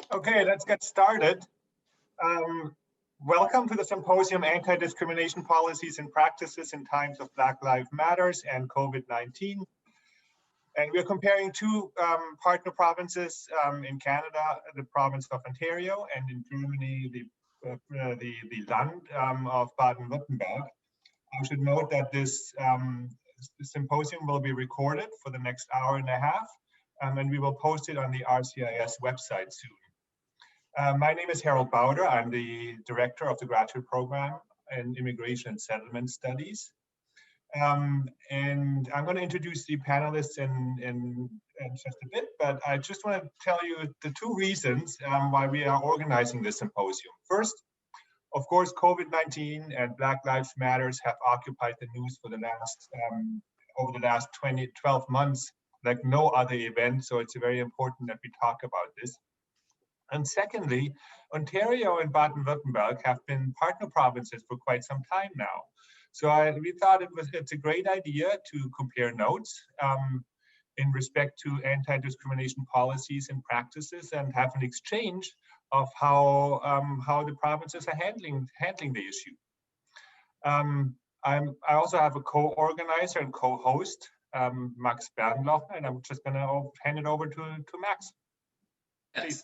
Okay, let's get started. Welcome to the Symposium, Anti-discrimination Policies and Practices in Times of Black Lives Matters and COVID-19. And we're comparing two partner provinces in Canada, the province of Ontario, and in Germany, the Land of Baden-Württemberg. I should note that this symposium will be recorded for the next hour and a half, and we will post it on the RCIS website soon. My name is Harald Bauder. I'm the director of the graduate program in Immigration and Settlement Studies. And I'm going to introduce the panelists in just a bit, but I just want to tell you the two reasons why we are organizing this symposium. First, of course, COVID-19 and Black Lives Matters have occupied the news for the last, over the last 12 months, like no other event. So it's very important that we talk about this. And secondly, Ontario and Baden-Württemberg have been partner provinces for quite some time now. So we thought it's a great idea to compare notes in respect to anti-discrimination policies and practices, and have an exchange of how the provinces are handling the issue. I also have a co-organizer and co-host, Max Bernlochner, and I'm just going to hand it over to Max. Yes. Please.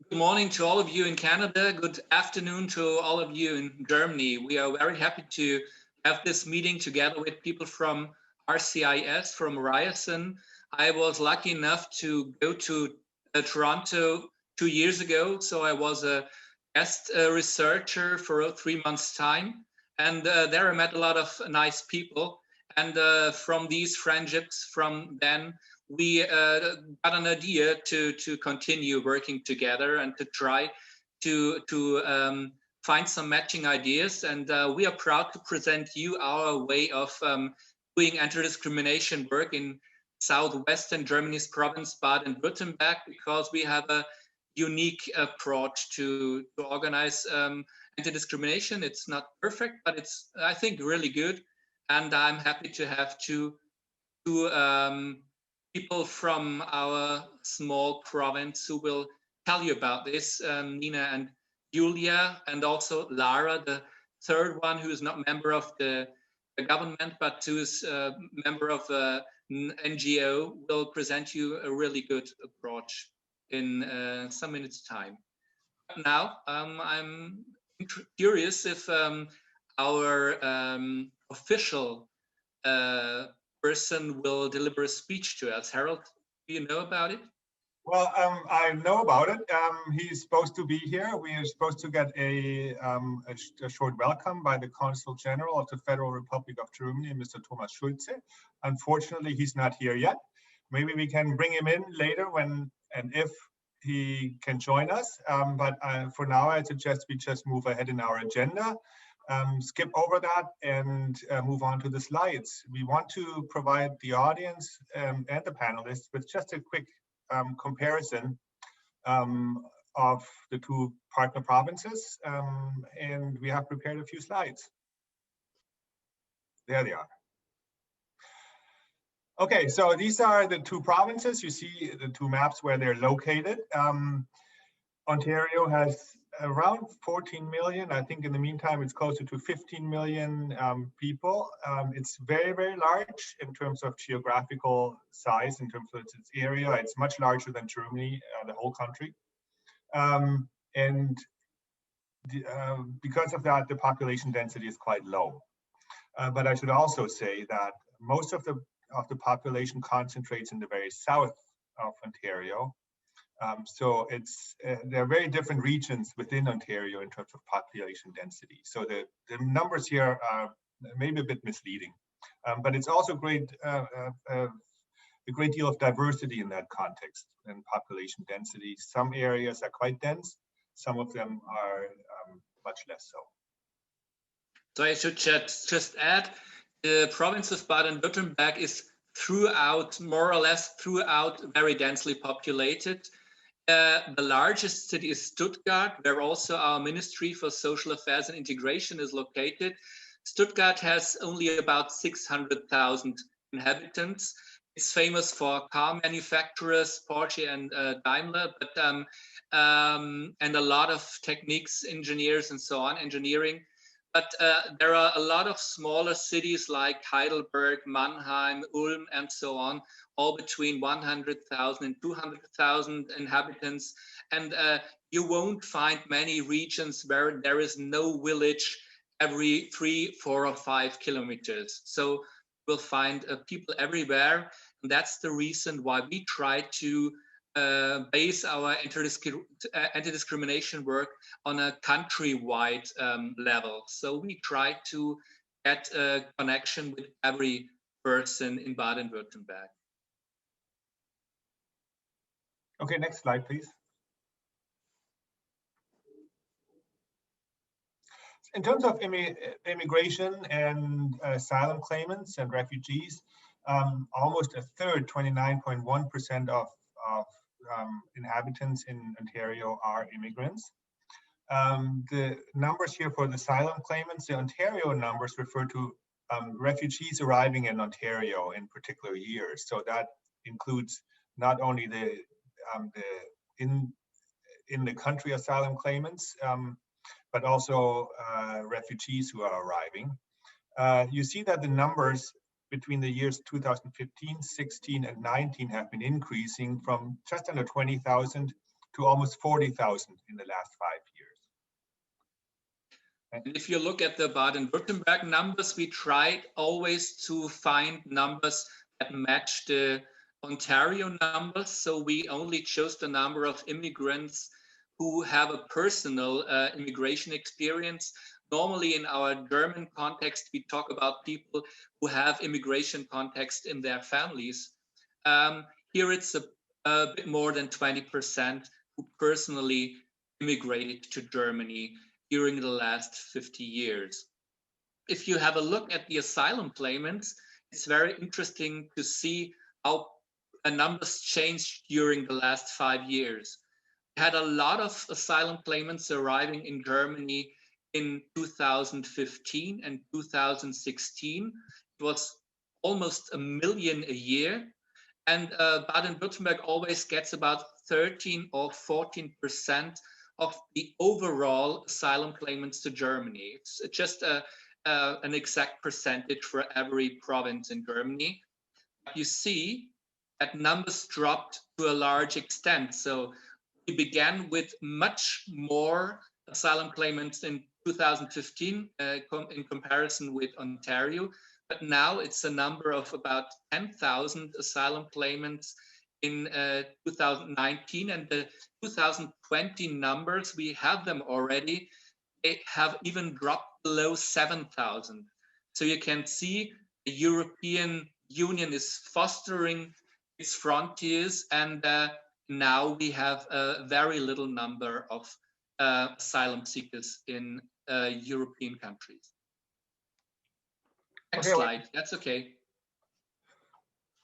Good morning to all of you in Canada. Good afternoon to all of you in Germany. We are very happy to have this meeting together with people from RCIS, from Ryerson. I was lucky enough to go to Toronto 2 years ago. So I was a guest researcher for 3 months' time. And there I met a lot of nice people. And from these friendships from then, we got an idea to continue working together and to try to find some matching ideas. And we are proud to present you our way of doing anti-discrimination work in southwestern Germany's province, Baden-Württemberg, because we have a unique approach to organize anti-discrimination. It's not perfect, but it's, I think, really good. And I'm happy to have two people from our small province who will tell you about this, Nina and Julia, and also Lara, the third one, who is not member of the government, but who is a member of an NGO, will present you a really good approach in some minutes' time. But now, I'm curious if our official person will deliver a speech to us. Harald, do you know about it? Well, I know about it. He's supposed to be here. We are supposed to get a short welcome by the Consul General of the Federal Republic of Germany, Mr. Thomas Schultze. Unfortunately, he's not here yet. Maybe we can bring him in later when and if he can join us. But for now, I suggest we just move ahead in our agenda. Skip over that and move on to the slides. We want to provide the audience and the panelists with just a quick comparison of the two partner provinces, and we have prepared a few slides. There they are. Okay, so these are the two provinces. You see the two maps where they're located. Ontario has around 14 million. I think in the meantime, it's closer to 15 million people. It's very, very large in terms of geographical size, in terms of its area. It's much larger than Germany, the whole country. Because of that, the population density is quite low. But I should also say that most of the population concentrates in the very south of Ontario. So there are very different regions within Ontario in terms of population density. So the numbers here are maybe a bit misleading, but it's also a great deal of diversity in that context and population density. Some areas are quite dense, some of them are much less so. So I should just add, the province of Baden-Württemberg is more or less throughout, very densely populated. The largest city is Stuttgart, where also our Ministry for Social Affairs and Integration is located. Stuttgart has only about 600,000 inhabitants. is famous for car manufacturers, Porsche and Daimler, but and a lot of techniques, engineers, and so on, engineering. But there are a lot of smaller cities like Heidelberg, Mannheim, Ulm, and so on, all between 100,000 and 200,000 inhabitants. And you won't find many regions where there is no village every 3, 4, or 5 kilometers. So we'll find people everywhere. And that's the reason why we try to base our anti-discrimination work on a countrywide level. So we try to get a connection with every person in Baden-Württemberg. Okay, next slide, please. In terms of immigration and asylum claimants and refugees, almost a third, 29.1% of inhabitants in Ontario are immigrants. The numbers here for the asylum claimants, the Ontario numbers refer to refugees arriving in Ontario in particular years. So that includes not only the in the country asylum claimants, but also refugees who are arriving. You see that the numbers between the years 2015, 16, and 19 have been increasing from just under 20,000 to almost 40,000 in the last 5 years. And if you look at the Baden-Württemberg numbers, we tried always to find numbers that match the Ontario numbers. So we only chose the number of immigrants who have a personal immigration experience. Normally in our German context, we talk about people who have immigration context in their families. Here it's a bit more than 20% who personally immigrated to Germany during the last 50 years. If you have a look at the asylum claimants, it's very interesting to see how numbers changed during the last 5 years. We had a lot of asylum claimants arriving in Germany in 2015 and 2016. It was almost 1 million a year. And Baden-Württemberg always gets about 13 or 14% of the overall asylum claimants to Germany. It's just an exact percentage for every province in Germany. But you see that numbers dropped to a large extent. So we began with much more asylum claimants in 2015 in comparison with Ontario, but now it's a number of about 10,000 asylum claimants in 2019, and the 2020 numbers, we have them already, they have even dropped below 7,000. So you can see the European Union is fostering its frontiers, and now we have a very little number of asylum seekers in European countries. Next slide, that's okay.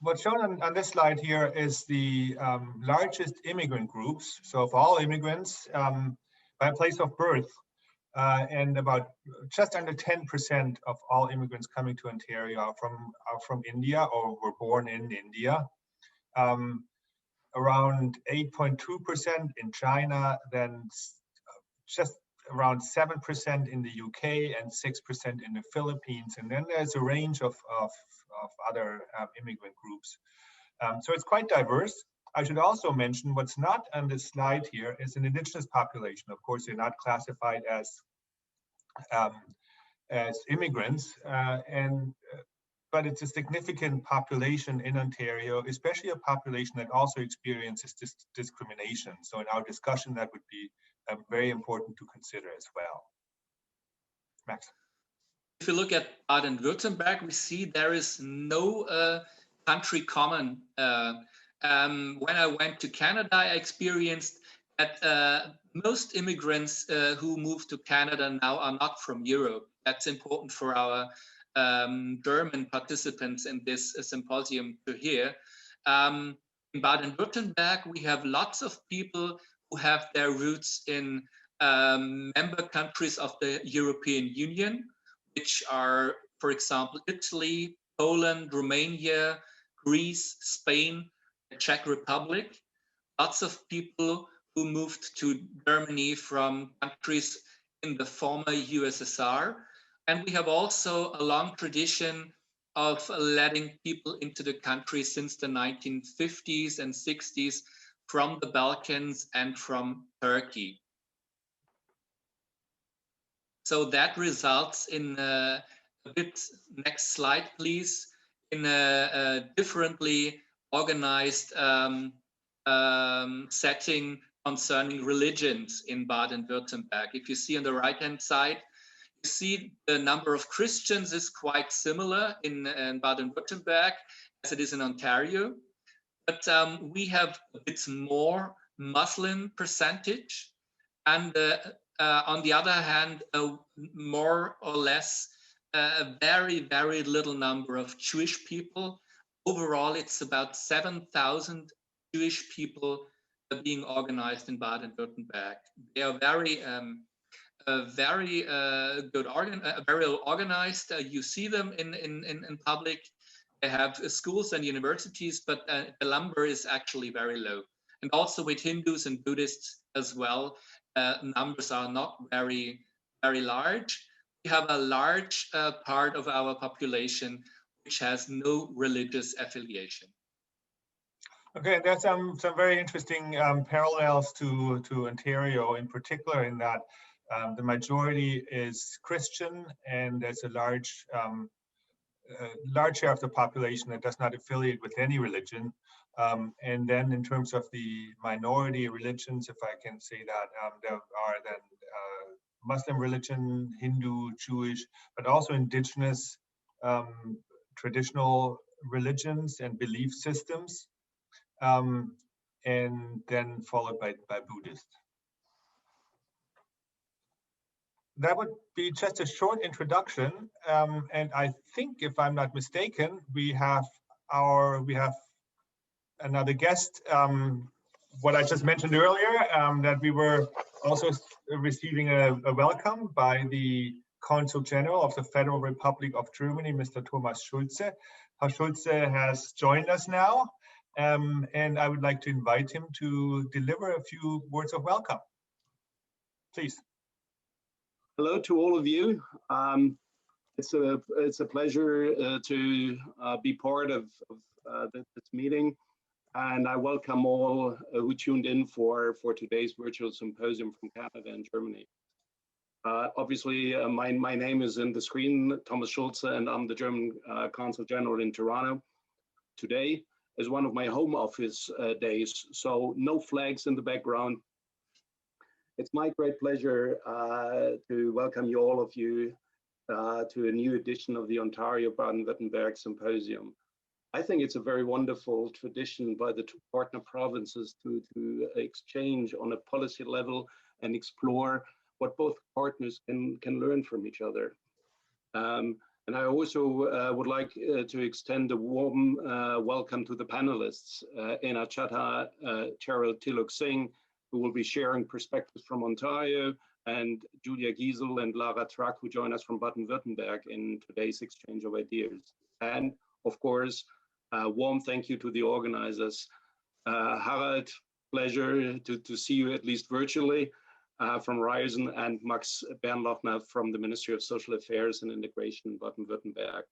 What's shown on this slide here is the largest immigrant groups. So of all immigrants by place of birth, and about just under 10% of all immigrants coming to Ontario are from India or were born in India. Around 8.2% in China, then just around 7% in the UK and 6% in the Philippines. And then there's a range of other immigrant groups. So it's quite diverse. I should also mention what's not on this slide here is an indigenous population. Of course, they're not classified as immigrants, but it's a significant population in Ontario, especially a population that also experiences discrimination. So in our discussion, that would be very important to consider as well. Max. If you look at Baden-Württemberg, we see there is no country common. When I went to Canada, I experienced that most immigrants who move to Canada now are not from Europe. That's important for our German participants in this symposium to hear. In Baden-Württemberg, we have lots of people who have their roots in member countries of the European Union, which are, for example, Italy, Poland, Romania, Greece, Spain, the Czech Republic. Lots of people who moved to Germany from countries in the former USSR. And we have also a long tradition of letting people into the country since the 1950s and 60s from the Balkans and from Turkey. So that results in a bit, next slide please, in a differently organized setting concerning religions in Baden-Württemberg. If you see on the right-hand side, you see the number of Christians is quite similar in Baden-Württemberg as it is in Ontario, but we have a bit more Muslim percentage, and on the other hand, more or less a very, very little number of Jewish people. Overall, it's about 7,000 Jewish people being organized in Baden-Württemberg. They are very very organized. You see them in public. They have schools and universities, but the number is actually very low. And also with Hindus and Buddhists as well, numbers are not very, very large. We have a large part of our population which has no religious affiliation. Okay, that's some very interesting parallels to Ontario in particular, in that the majority is Christian, and there's a large share of the population that does not affiliate with any religion. And then in terms of the minority religions, if I can say that, there are then Muslim religion, Hindu, Jewish, but also indigenous traditional religions and belief systems, and then followed by Buddhist. That would be just a short introduction, and I think, if I'm not mistaken, we have another guest. What I just mentioned earlier, that we were also receiving a welcome by the Consul General of the Federal Republic of Germany, Mr. Thomas Schultze. Herr Schultze has joined us now, and I would like to invite him to deliver a few words of welcome. Please. Hello to all of you. It's a pleasure to be part of this meeting, and I welcome all who tuned in for today's virtual symposium from Canada and Germany. Obviously, my name is in the screen, Thomas Schultze, and I'm the German Consul General in Toronto. Today is one of my home office days, so no flags in the background. It's my great pleasure to welcome you, all of you, to a new edition of the Ontario Baden-Württemberg Symposium. I think it's a very wonderful tradition by the two partner provinces to exchange on a policy level and explore what both partners can learn from each other. And I also would like to extend a warm welcome to the panelists, Ena Chadha, Cheryl, Teelucksingh, who will be sharing perspectives from Ontario, and Julia Gysel and Lara, who join us from Baden-Württemberg in today's exchange of ideas. And of course, a warm thank you to the organizers. Harald, pleasure to see you at least virtually from Ryerson, and Max Bernlochner from the Ministry of Social Affairs and Integration in Baden-Württemberg.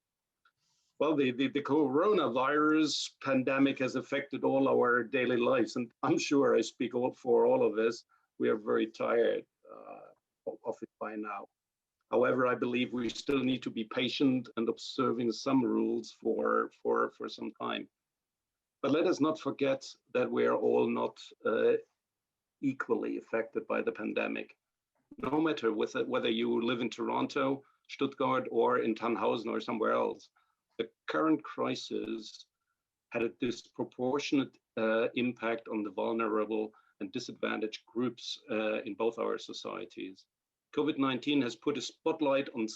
Well, the coronavirus pandemic has affected all our daily lives, and I'm sure I speak for all of us. We are very tired of it by now. However, I believe we still need to be patient and observing some rules for some time. But let us not forget that we are all not equally affected by the pandemic. No matter whether you live in Toronto, Stuttgart, or in Tannhausen or somewhere else, the current crisis had a disproportionate impact on the vulnerable and disadvantaged groups in both our societies. COVID-19 has put a spotlight on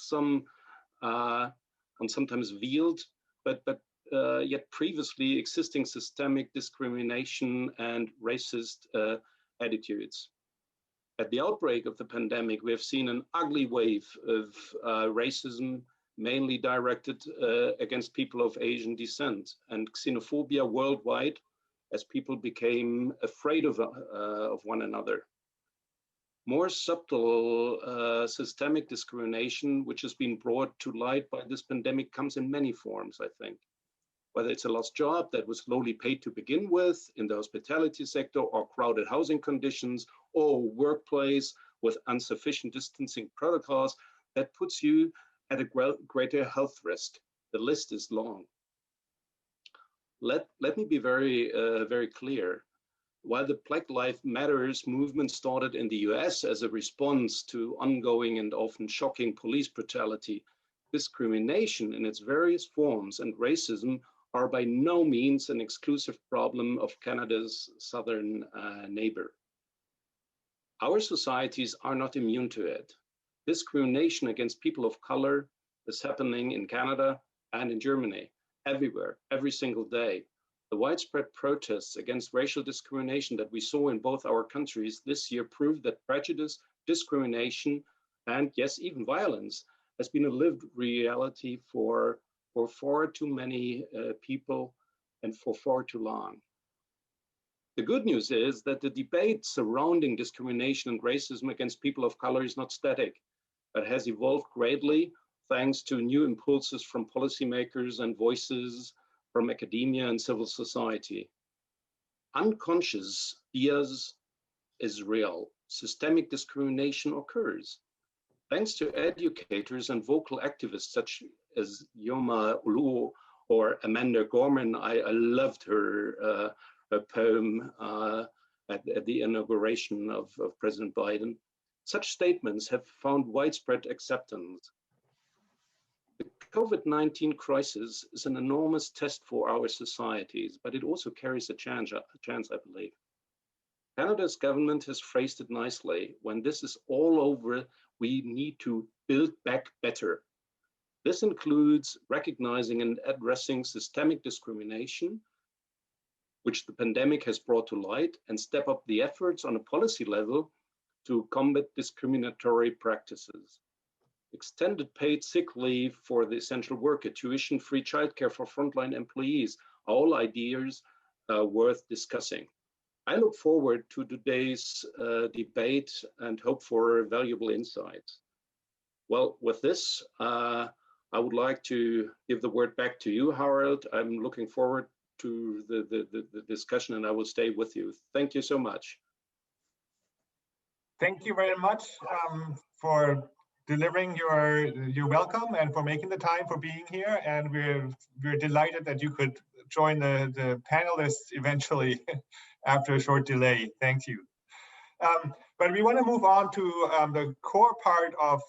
sometimes veiled, but yet previously existing systemic discrimination and racist attitudes. At the outbreak of the pandemic, we have seen an ugly wave of racism, mainly directed against people of Asian descent, and xenophobia worldwide as people became afraid of one another. More subtle systemic discrimination, which has been brought to light by this pandemic, comes in many forms, I think. Whether it's a lost job that was lowly paid to begin with in the hospitality sector, or crowded housing conditions, or workplace with insufficient distancing protocols, that puts you at a greater health risk. The list is long. Let me be very clear. While the Black Lives Matter movement started in the US as a response to ongoing and often shocking police brutality, discrimination in its various forms and racism are by no means an exclusive problem of Canada's southern neighbor. Our societies are not immune to it. Discrimination against people of color is happening in Canada and in Germany, everywhere, every single day. The widespread protests against racial discrimination that we saw in both our countries this year proved that prejudice, discrimination, and yes, even violence has been a lived reality for far too many people and for far too long. The good news is that the debate surrounding discrimination and racism against people of color is not static, but has evolved greatly thanks to new impulses from policymakers and voices from academia and civil society. Unconscious bias is real. Systemic discrimination occurs. Thanks to educators and vocal activists such as Yoma Ulu or Amanda Gorman, I loved her poem at the inauguration of President Biden. Such statements have found widespread acceptance. The COVID-19 crisis is an enormous test for our societies, but it also carries a chance, I believe. Canada's government has phrased it nicely. When this is all over, we need to build back better. This includes recognizing and addressing systemic discrimination, which the pandemic has brought to light, and step up the efforts on a policy level to combat discriminatory practices. Extended paid sick leave for the essential worker, tuition-free childcare for frontline employees, are all ideas worth discussing. I look forward to today's debate and hope for valuable insights. Well, with this, I would like to give the word back to you, Harald. I'm looking forward to the discussion, and I will stay with you. Thank you so much. Thank you very much for delivering your welcome and for making the time for being here. And we're delighted that you could join the panelists eventually after a short delay. Thank you. But we want to move on to the core part of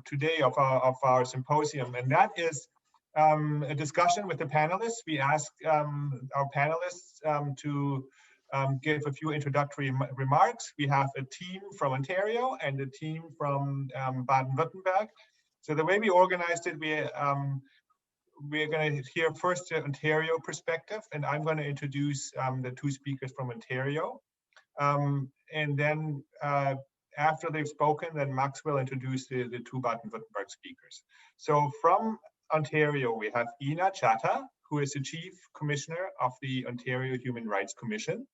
today of our symposium, and that is a discussion with the panelists. We asked our panelists to give a few introductory remarks. We have a team from Ontario and a team from Baden-Württemberg. So the way we organized it, we're going to hear first the Ontario perspective, and I'm going to introduce the two speakers from Ontario. And then after they've spoken, then Max will introduce the two Baden-Württemberg speakers. So from Ontario, we have Ina Chadha, who is the Chief Commissioner of the Ontario Human Rights Commission.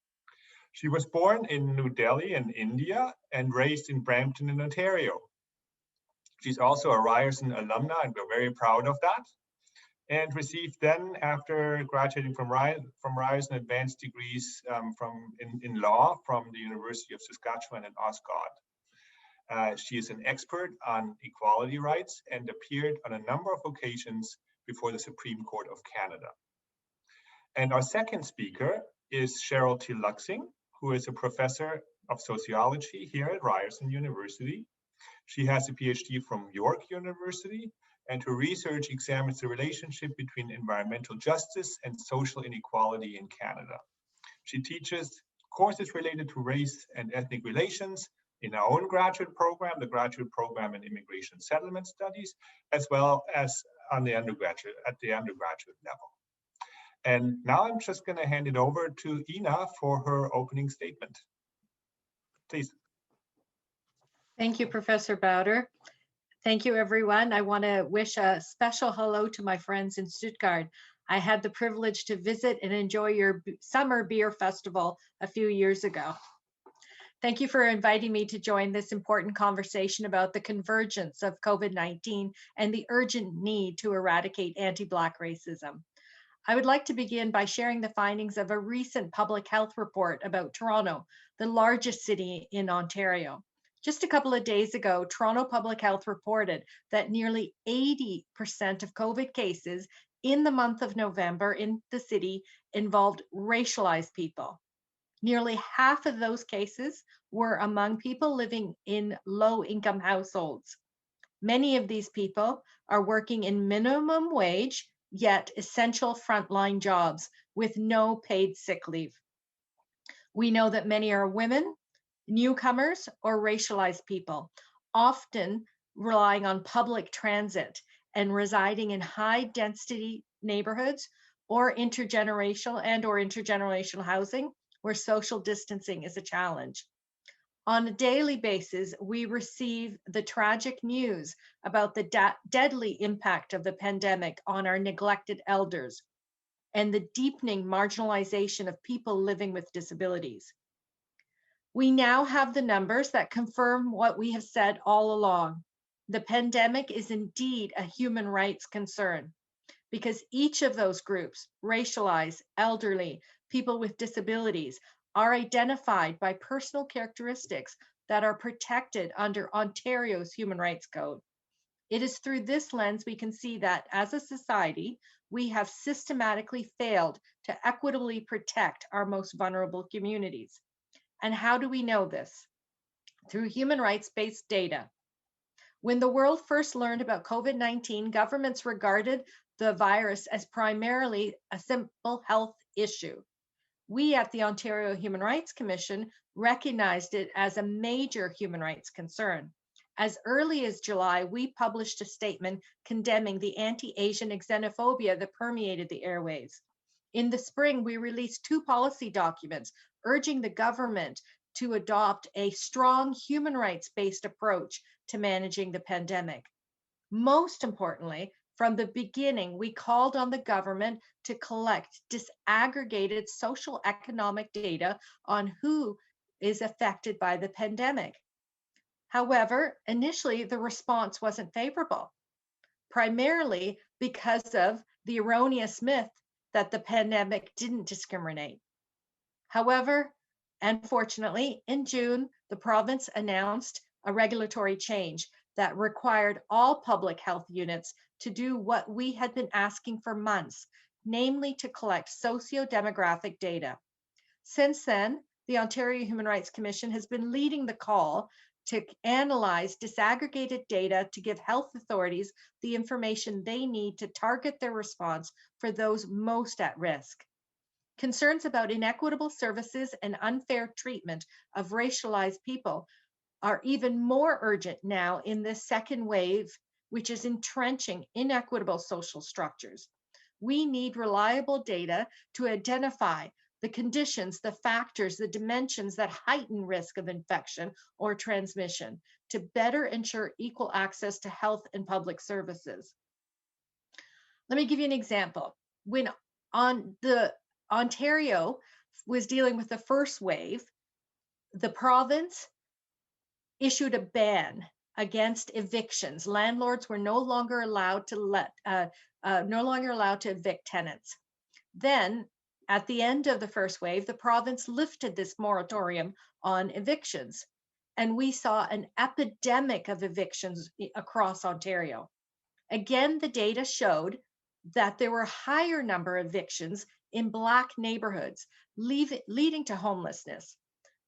She was born in New Delhi in India and raised in Brampton in Ontario. She's also a Ryerson alumna, and we're very proud of that. And received then, after graduating from Ryerson, advanced degrees in law from the University of Saskatchewan in Osgood. She is an expert on equality rights and appeared on a number of occasions before the Supreme Court of Canada. And our second speaker is Cheryl Teelucksingh, who is a professor of sociology here at Ryerson University. She has a PhD from York University, and her research examines the relationship between environmental justice and social inequality in Canada. She teaches courses related to race and ethnic relations in our own graduate program, the graduate program in immigration settlement studies, as well as on the undergraduate, at the undergraduate level. And now I'm just going to hand it over to Ina for her opening statement. Please. Thank you, Professor Bauder. Thank you, everyone. I want to wish a special hello to my friends in Stuttgart. I had the privilege to visit and enjoy your summer beer festival a few years ago. Thank you for inviting me to join this important conversation about the convergence of COVID-19 and the urgent need to eradicate anti-Black racism. I would like to begin by sharing the findings of a recent public health report about Toronto, the largest city in Ontario. Just a couple of days ago, Toronto Public Health reported that nearly 80% of COVID cases in the month of November in the city involved racialized people. Nearly half of those cases were among people living in low-income households. Many of these people are working in minimum wage, yet essential frontline jobs with no paid sick leave. We know that many are women, newcomers, or racialized people, often relying on public transit and residing in high-density neighborhoods or intergenerational housing where social distancing is a challenge. On a daily basis, we receive the tragic news about the deadly impact of the pandemic on our neglected elders and the deepening marginalization of people living with disabilities. We now have the numbers that confirm what we have said all along. The pandemic is indeed a human rights concern because each of those groups, racialized, elderly, people with disabilities, are identified by personal characteristics that are protected under Ontario's Human Rights Code. It is through this lens we can see that as a society, we have systematically failed to equitably protect our most vulnerable communities. And how do we know this? Through human rights-based data. When the world first learned about COVID-19, governments regarded the virus as primarily a simple health issue. We at the Ontario Human Rights Commission recognized it as a major human rights concern. As early as July, we published a statement condemning the anti-Asian xenophobia that permeated the airwaves. In the spring, we released 2 policy documents urging the government to adopt a strong human rights-based approach to managing the pandemic. Most importantly, from the beginning, we called on the government to collect disaggregated social economic data on who is affected by the pandemic. However, initially the response wasn't favorable, primarily because of the erroneous myth that the pandemic didn't discriminate. However, unfortunately, in June, the province announced a regulatory change that required all public health units to do what we had been asking for months, namely to collect socio-demographic data. Since then, the Ontario Human Rights Commission has been leading the call to analyze disaggregated data to give health authorities the information they need to target their response for those most at risk. Concerns about inequitable services and unfair treatment of racialized people are even more urgent now in this second wave, which is entrenching inequitable social structures. We need reliable data to identify the conditions, the factors, the dimensions that heighten risk of infection or transmission to better ensure equal access to health and public services. Let me give you an example. When Ontario was dealing with the first wave, the province issued a ban against evictions. Landlords were no longer allowed to evict tenants. Then, at the end of the first wave, the province lifted this moratorium on evictions, and we saw an epidemic of evictions across Ontario. Again, the data showed that there were a higher number of evictions in Black neighborhoods, leading to homelessness.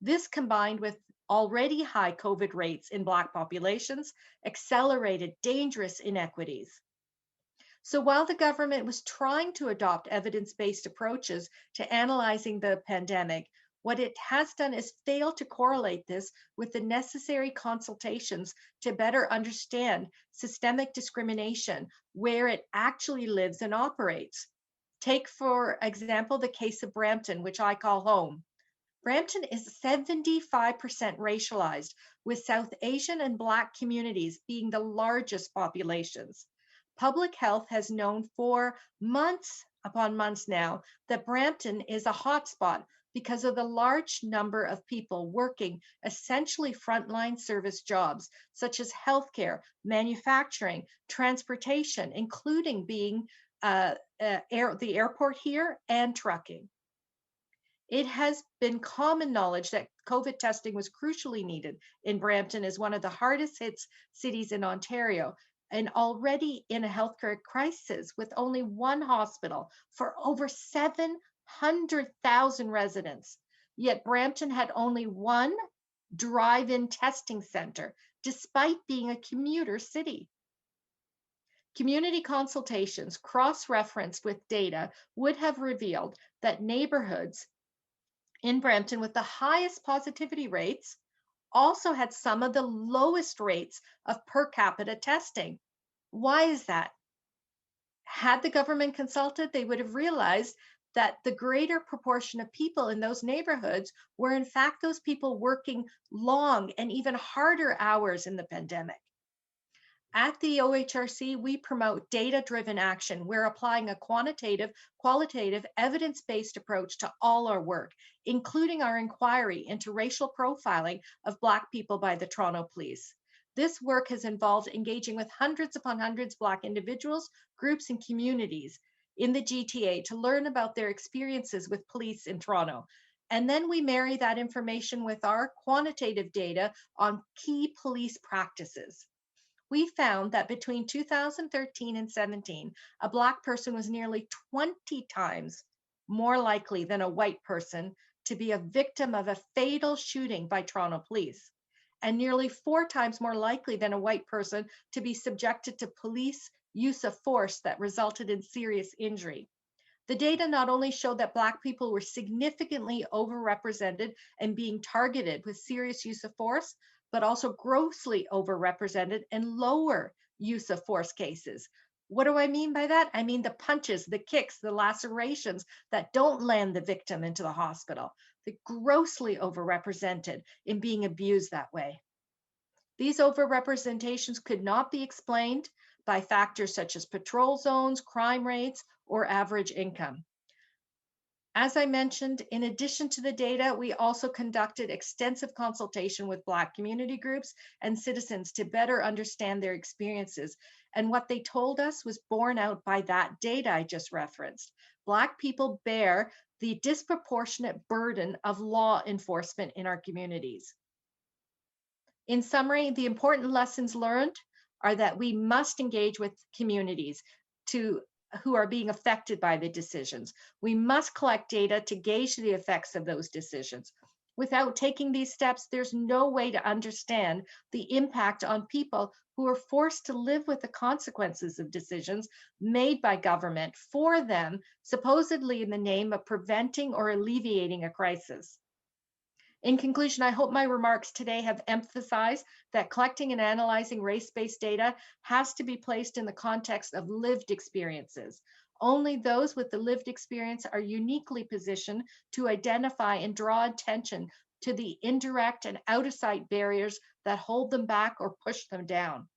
This, combined with already high COVID rates in Black populations, accelerated dangerous inequities. So while the government was trying to adopt evidence-based approaches to analyzing the pandemic, what it has done is fail to correlate this with the necessary consultations to better understand systemic discrimination, where it actually lives and operates. Take, for example, the case of Brampton, which I call home. Brampton is 75% racialized, with South Asian and Black communities being the largest populations. Public health has known for months upon months now that Brampton is a hotspot because of the large number of people working essentially frontline service jobs, such as healthcare, manufacturing, transportation, including being the airport here and trucking. It has been common knowledge that COVID testing was crucially needed in Brampton as one of the hardest hit cities in Ontario, and already in a healthcare crisis with only one hospital for over 700,000 residents. Yet Brampton had only one drive-in testing center, despite being a commuter city. Community consultations cross-referenced with data would have revealed that neighborhoods in Brampton with the highest positivity rates also had some of the lowest rates of per capita testing. Why is that? Had the government consulted, they would have realized that the greater proportion of people in those neighborhoods were in fact those people working long and even harder hours in the pandemic. At the OHRC, we promote data-driven action. We're applying a qualitative, evidence-based approach to all our work, including our inquiry into racial profiling of Black people by the Toronto Police. This work has involved engaging with hundreds upon hundreds Black individuals, groups, and communities in the GTA to learn about their experiences with police in Toronto. And then we marry that information with our quantitative data on key police practices. We found that between 2013 and 17, a Black person was nearly 20 times more likely than a white person to be a victim of a fatal shooting by Toronto police, and nearly 4 times more likely than a white person to be subjected to police use of force that resulted in serious injury. The data not only showed that Black people were significantly overrepresented and being targeted with serious use of force, but also grossly overrepresented in lower use of force cases. What do I mean by that? I mean the punches, the kicks, the lacerations that don't land the victim into the hospital. They're grossly overrepresented in being abused that way. These overrepresentations could not be explained by factors such as patrol zones, crime rates, or average income. As I mentioned, in addition to the data, we also conducted extensive consultation with Black community groups and citizens to better understand their experiences. And what they told us was borne out by that data I just referenced. Black people bear the disproportionate burden of law enforcement in our communities. In summary, the important lessons learned are that we must engage with communities who are being affected by the decisions. We must collect data to gauge the effects of those decisions. Without taking these steps, there's no way to understand the impact on people who are forced to live with the consequences of decisions made by government for them, supposedly in the name of preventing or alleviating a crisis. In conclusion, I hope my remarks today have emphasized that collecting and analyzing race-based data has to be placed in the context of lived experiences. Only those with the lived experience are uniquely positioned to identify and draw attention to the indirect and out-of-sight barriers that hold them back or push them down.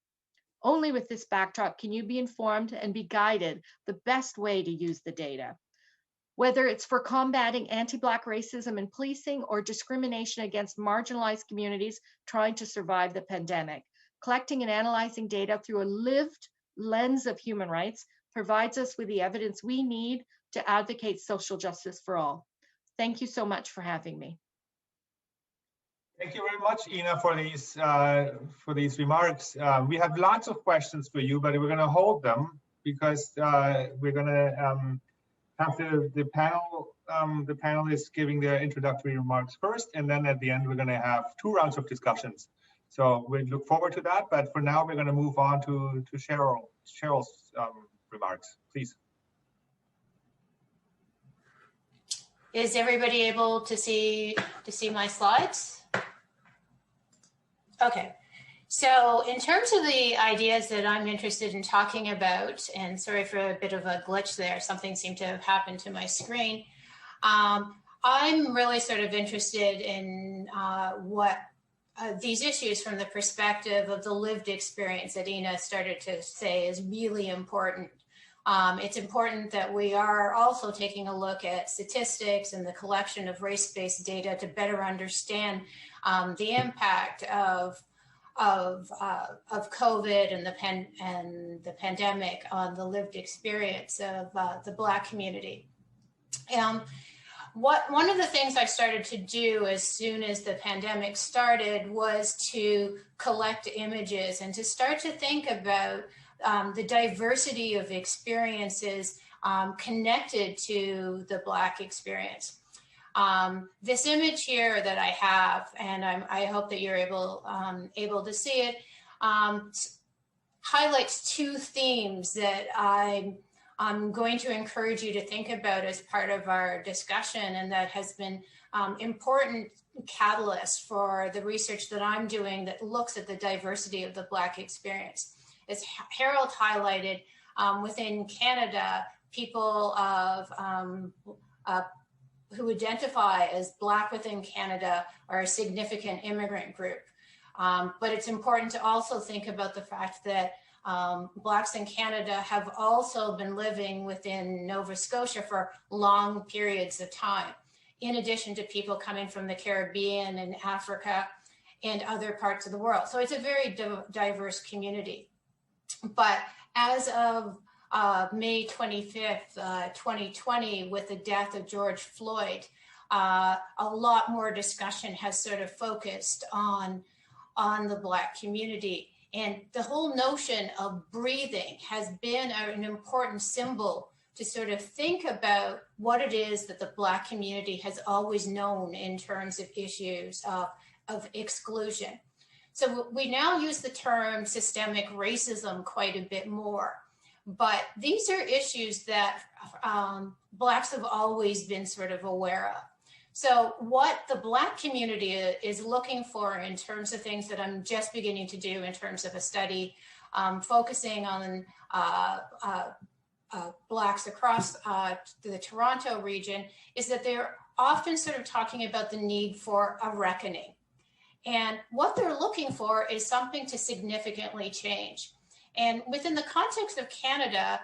Only with this backdrop can you be informed and be guided the best way to use the data. Whether it's for combating anti-Black racism and policing or discrimination against marginalized communities trying to survive the pandemic, collecting and analyzing data through a lived lens of human rights provides us with the evidence we need to advocate social justice for all. Thank you so much for having me. Thank you very much, Ina, for these remarks. We have lots of questions for you, but we're going to hold them because we're going to have the panelists giving their introductory remarks first, and then at the end we're going to have 2 rounds of discussions. So we look forward to that, but for now we're going to move on to Cheryl's remarks, please. Is everybody able to see my slides? Okay. So in terms of the ideas that I'm interested in talking about, and sorry for a bit of a glitch there, something seemed to have happened to my screen. I'm really sort of interested in what these issues from the perspective of the lived experience that Ina started to say is really important. It's important that we are also taking a look at statistics and the collection of race-based data to better understand the impact of COVID and the pandemic on the lived experience of the Black community. One of the things I started to do as soon as the pandemic started was to collect images and to start to think about the diversity of experiences connected to the Black experience. This image here that I have, and I hope that you're able to see it, highlights two themes that I'm going to encourage you to think about as part of our discussion, and that has been important catalyst for the research that I'm doing that looks at the diversity of the Black experience. As Harald highlighted, within Canada, people who identify as Black within Canada are a significant immigrant group. But it's important to also think about the fact that Blacks in Canada have also been living within Nova Scotia for long periods of time, in addition to people coming from the Caribbean and Africa and other parts of the world. So it's a very diverse community. But as of May 25th, 2020, with the death of George Floyd, a lot more discussion has sort of focused on the Black community. And the whole notion of breathing has been an important symbol to sort of think about what it is that the Black community has always known in terms of issues of exclusion. So we now use the term systemic racism quite a bit more, but these are issues that Blacks have always been sort of aware of. So what the Black community is looking for in terms of things that I'm just beginning to do in terms of a study focusing on Blacks across the Toronto region is that they're often sort of talking about the need for a reckoning. And what they're looking for is something to significantly change. And within the context of Canada,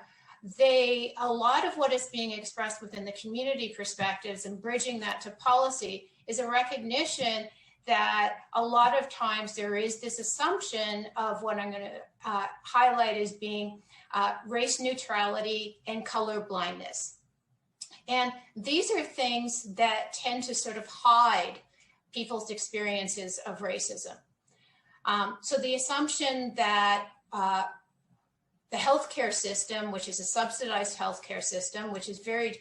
a lot of what is being expressed within the community perspectives and bridging that to policy is a recognition that a lot of times there is this assumption of what I'm going to highlight as being race neutrality and color blindness. And these are things that tend to sort of hide people's experiences of racism. So the assumption that the healthcare system, which is a subsidized healthcare system, which is very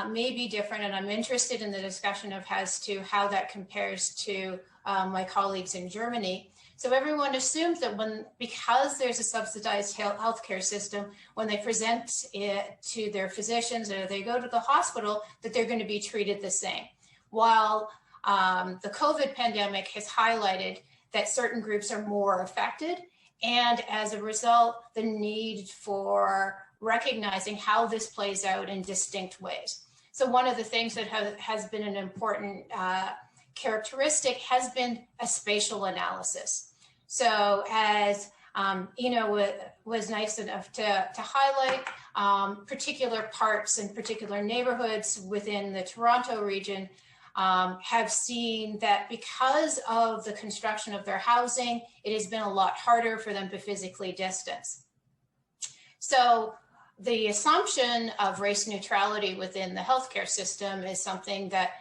maybe different, and I'm interested in the discussion of as to how that compares to my colleagues in Germany. So everyone assumes that because there's a subsidized healthcare system, when they present it to their physicians or they go to the hospital, that they're going to be treated the same. While the COVID pandemic has highlighted that certain groups are more affected, and as a result, the need for recognizing how this plays out in distinct ways. So one of the things that has been an important characteristic has been a spatial analysis. So as was nice enough to highlight, particular parts and particular neighborhoods within the Toronto region have seen that because of the construction of their housing, it has been a lot harder for them to physically distance. So the assumption of race neutrality within the healthcare system is something that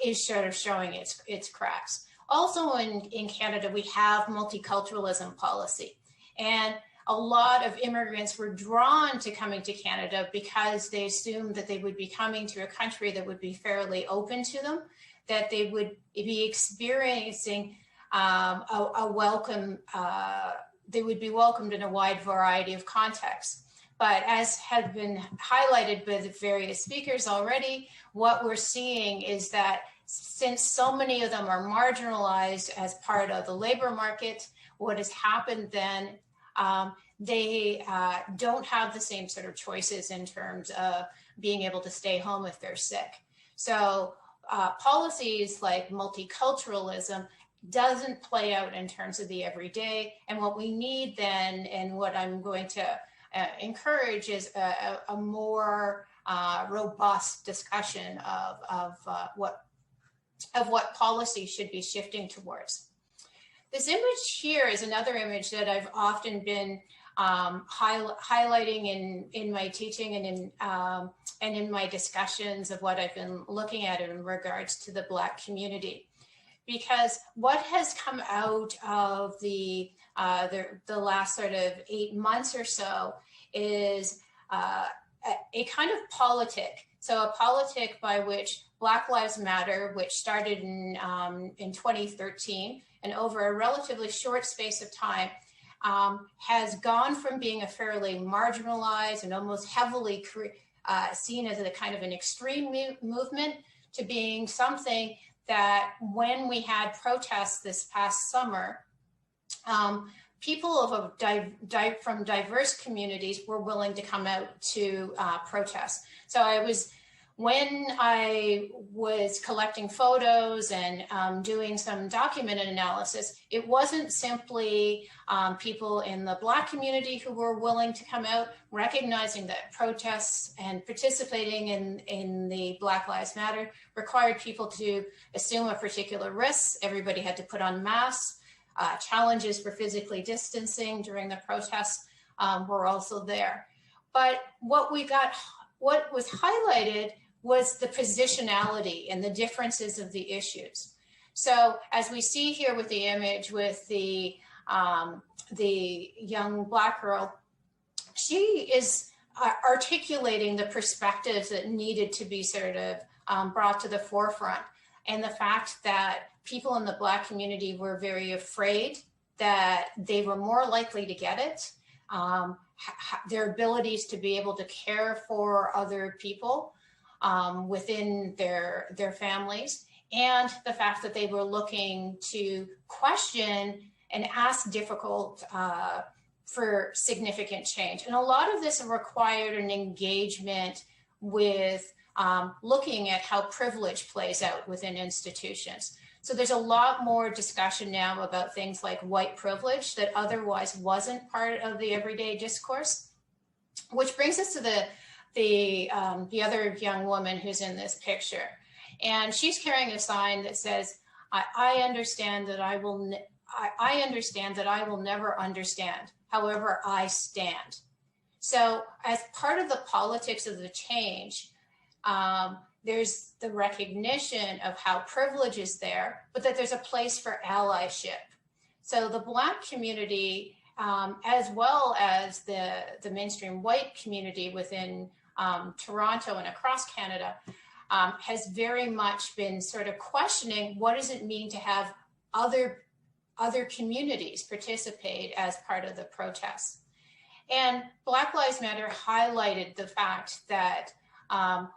is sort of showing its cracks. Also in Canada, we have multiculturalism policy, and a lot of immigrants were drawn to coming to Canada because they assumed that they would be coming to a country that would be fairly open to them, that they would be experiencing a welcome, they would be welcomed in a wide variety of contexts. But as had been highlighted by the various speakers already, what we're seeing is that since so many of them are marginalized as part of the labor market, what has happened then, they don't have the same sort of choices in terms of being able to stay home if they're sick. So policies like multiculturalism doesn't play out in terms of the everyday. And what we need then, and what I'm going to encourage, is a more robust discussion of what policy should be shifting towards. This image here is another image that I've often been highlighting in my teaching and in my discussions of what I've been looking at in regards to the Black community. Because what has come out of the last sort of 8 months or so is a kind of politic. So a politic by which Black Lives Matter, which started in 2013, and over a relatively short space of time, has gone from being a fairly marginalized and almost heavily seen as a kind of an extreme movement to being something that, when we had protests this past summer, people from diverse communities were willing to come out to protest. So when I was collecting photos and doing some documented analysis, it wasn't simply people in the Black community who were willing to come out, recognizing that protests and participating in the Black Lives Matter required people to assume a particular risk. Everybody had to put on masks. Challenges for physically distancing during the protests were also there. But what was highlighted was the positionality and the differences of the issues. So as we see here with the image with the young Black girl, she is articulating the perspectives that needed to be sort of brought to the forefront. And the fact that people in the Black community were very afraid that they were more likely to get it, their abilities to be able to care for other people within their families, and the fact that they were looking to question and ask difficult for significant change. And a lot of this required an engagement with looking at how privilege plays out within institutions. So there's a lot more discussion now about things like white privilege that otherwise wasn't part of the everyday discourse, which brings us to the other young woman who's in this picture. And she's carrying a sign that says, I understand that I will never understand. However, I stand. So as part of the politics of the change, there's the recognition of how privilege is there, but that there's a place for allyship. So the Black community, as well as the mainstream white community within Toronto and across Canada, has very much been sort of questioning, what does it mean to have other communities participate as part of the protests? And Black Lives Matter highlighted the fact that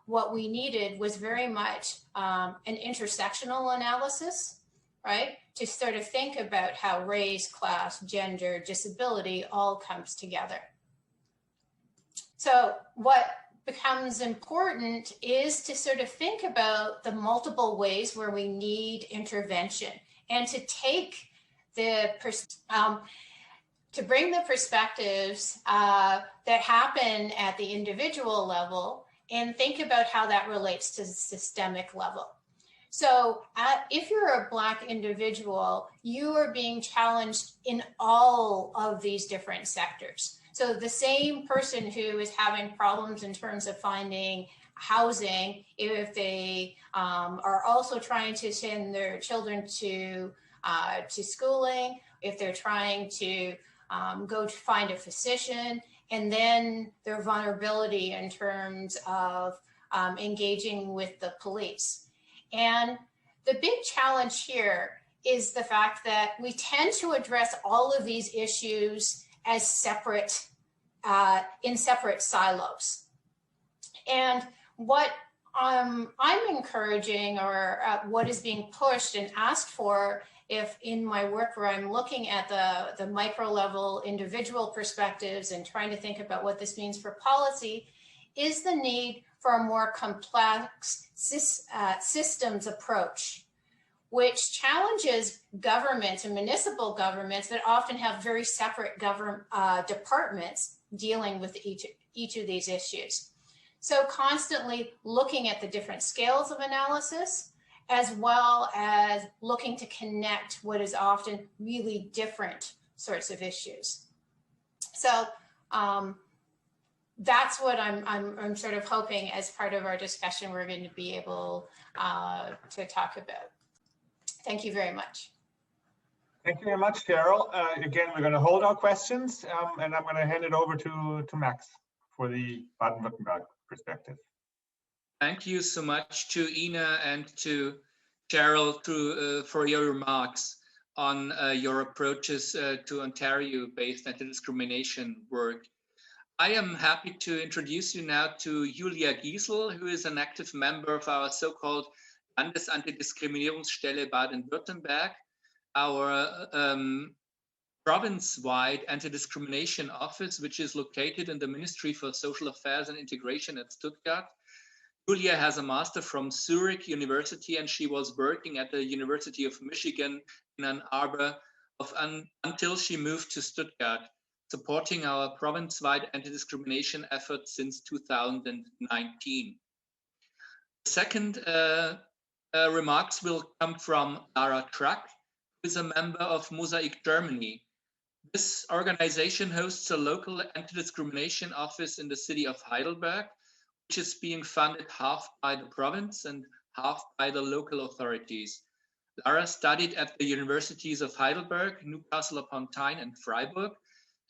what we needed was very much an intersectional analysis, right? To sort of think about how race, class, gender, disability all comes together. So what becomes important is to sort of think about the multiple ways where we need intervention, and to take to bring the perspectives that happen at the individual level and think about how that relates to the systemic level. So if you're a Black individual, you are being challenged in all of these different sectors. So the same person who is having problems in terms of finding housing, if they are also trying to send their children to schooling, if they're trying to go to find a physician, and then their vulnerability in terms of engaging with the police. And the big challenge here is the fact that we tend to address all of these issues as separate, in separate silos. And what I'm encouraging, or what is being pushed and asked for, if in my work where I'm looking at the micro level individual perspectives and trying to think about what this means for policy, is the need for a more complex systems approach, which challenges governments and municipal governments that often have very separate departments dealing with each of these issues. So constantly looking at the different scales of analysis, as well as looking to connect what is often really different sorts of issues. So that's what I'm sort of hoping as part of our discussion we're going to be able to talk about. Thank you very much. Thank you very much, Cheryl. Again, we're going to hold our questions, and I'm going to hand it over to Max for the Baden-Württemberg perspective. Thank you so much to Ina and to Cheryl for your remarks on your approaches to Ontario-based anti-discrimination work. I am happy to introduce you now to Julia Gysel, who is an active member of our so-called Landes-Antidiskriminierungsstelle Baden-Württemberg, our province-wide anti-discrimination office, which is located in the Ministry for Social Affairs and Integration at Stuttgart. Julia has a master from Zurich University, and she was working at the University of Michigan in Ann Arbor until she moved to Stuttgart, supporting our province-wide anti-discrimination efforts since 2019. The second remarks will come from Lara, who is a member of MOSAIK Germany. This organization hosts a local anti-discrimination office in the city of Heidelberg, which is being funded half by the province and half by the local authorities. Lara studied at the universities of Heidelberg, Newcastle upon Tyne, and Freiburg.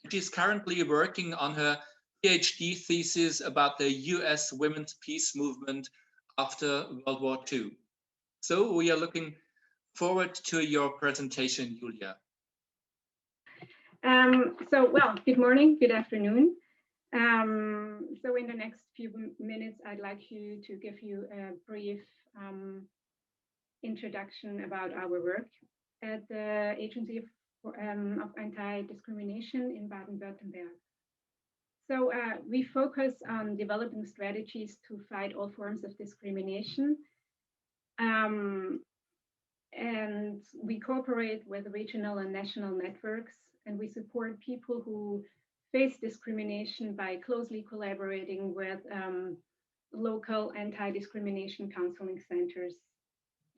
And she's currently working on her PhD thesis about the US women's peace movement after World War II. So we are looking forward to your presentation, Julia. Well, good morning, good afternoon. So in the next few minutes, I'd like to give you a brief introduction about our work at the Agency of Anti-Discrimination in Baden-Württemberg. So we focus on developing strategies to fight all forms of discrimination. And we cooperate with regional and national networks, and we support people who face discrimination by closely collaborating with local anti-discrimination counseling centers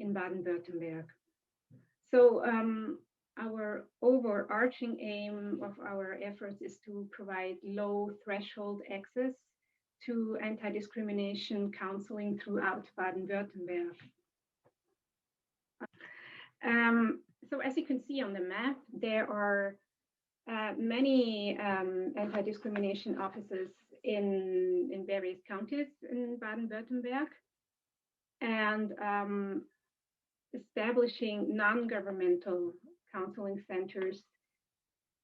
in Baden-Württemberg. So our overarching aim of our efforts is to provide low threshold access to anti-discrimination counseling throughout Baden-Württemberg. So as you can see on the map, there are many anti-discrimination offices in various counties in Baden-Württemberg, and establishing non-governmental counseling centers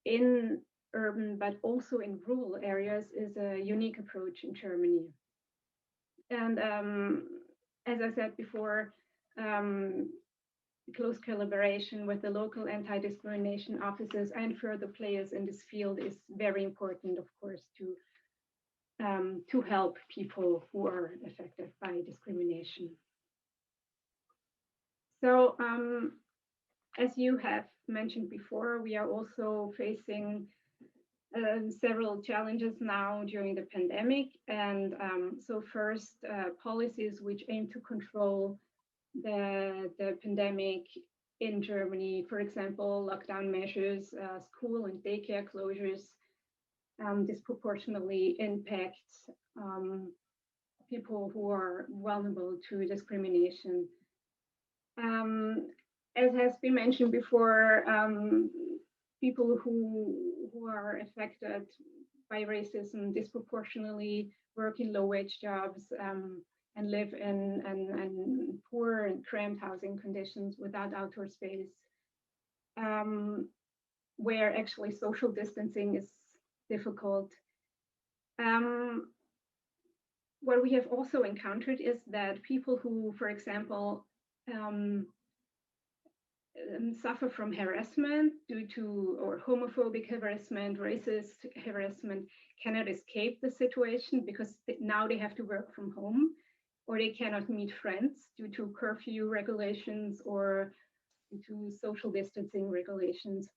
in urban but also in rural areas is a unique approach in Germany. And as I said before, close collaboration with the local anti-discrimination offices and further players in this field is very important, of course, to help people who are affected by discrimination. So as you have mentioned before, we are also facing several challenges now during the pandemic. And so first, policies which aim to control the pandemic in Germany, for example, lockdown measures, school and daycare closures, disproportionately impact people who are vulnerable to discrimination. As has been mentioned before, people who are affected by racism disproportionately work in low-wage jobs and live in poor and cramped housing conditions without outdoor space, where actually social distancing is difficult. What we have also encountered is that people who, for example, suffer from harassment due to, or homophobic harassment, racist harassment, cannot escape the situation because now they have to work from home, or they cannot meet friends due to curfew regulations or due to social distancing regulations.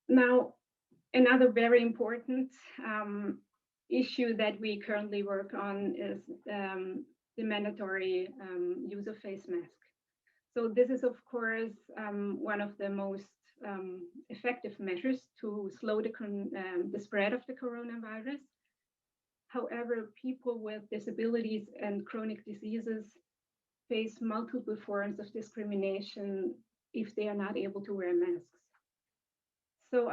Now, another very important issue that we currently work on is the mandatory use of face masks. So this is, of course, one of the most effective measures to slow the spread of the coronavirus. However, people with disabilities and chronic diseases face multiple forms of discrimination if they are not able to wear masks. So,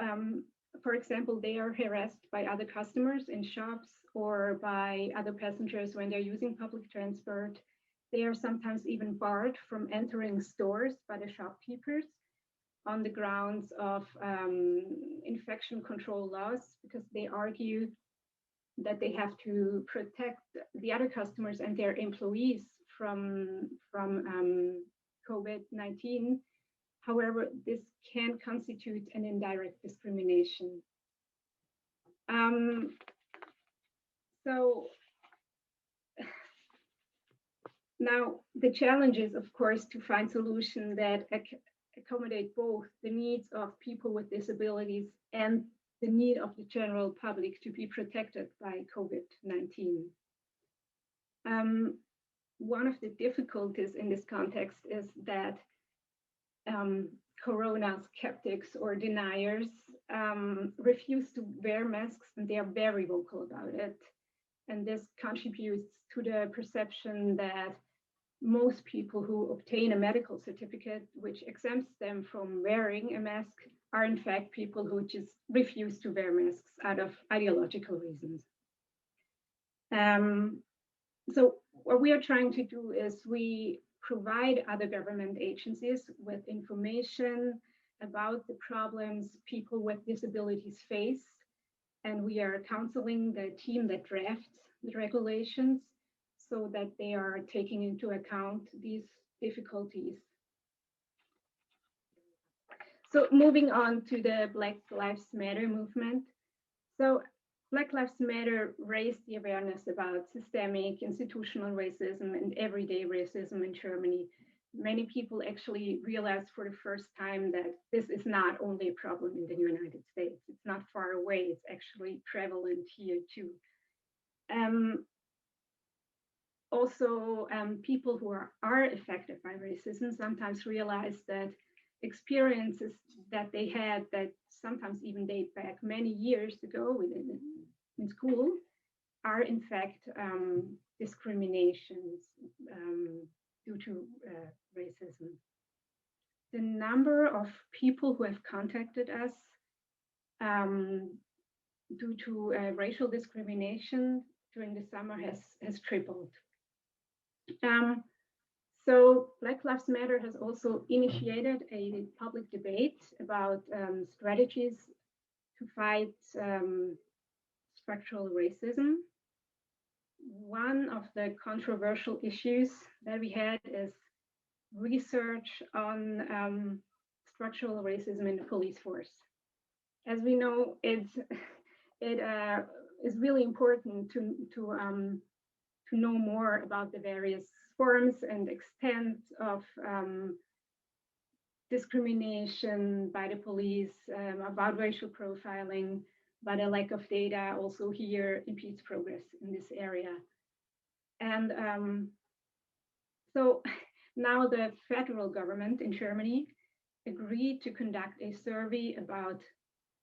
for example, they are harassed by other customers in shops or by other passengers when they're using public transport. They are sometimes even barred from entering stores by the shopkeepers on the grounds of infection control laws, because they argue that they have to protect the other customers and their employees from COVID-19. However, this can constitute an indirect discrimination. So now the challenge is, of course, to find solutions that accommodate both the needs of people with disabilities and the need of the general public to be protected by COVID-19. One of the difficulties in this context is that corona skeptics or deniers refuse to wear masks, and they are very vocal about it. And this contributes to the perception that most people who obtain a medical certificate which exempts them from wearing a mask are in fact people who just refuse to wear masks out of ideological reasons. So what we are trying to do is we provide other government agencies with information about the problems people with disabilities face, and we are counseling the team that drafts the regulations so that they are taking into account these difficulties. So moving on to the Black Lives Matter movement. So Black Lives Matter raised the awareness about systemic institutional racism and everyday racism in Germany. Many people actually realized for the first time that this is not only a problem in the United States. It's not far away. It's actually prevalent here too. Also, people who are affected by racism sometimes realize that experiences that they had that sometimes even date back many years ago in school are in fact discriminations due to racism. The number of people who have contacted us due to racial discrimination during the summer has tripled. So Black Lives Matter has also initiated a public debate about strategies to fight structural racism. One of the controversial issues that we had is research on structural racism in the police force. As we know, it is really important to know more about the various forms and extent of discrimination by the police, about racial profiling, but a lack of data also here impedes progress in this area. And so now the federal government in Germany agreed to conduct a survey about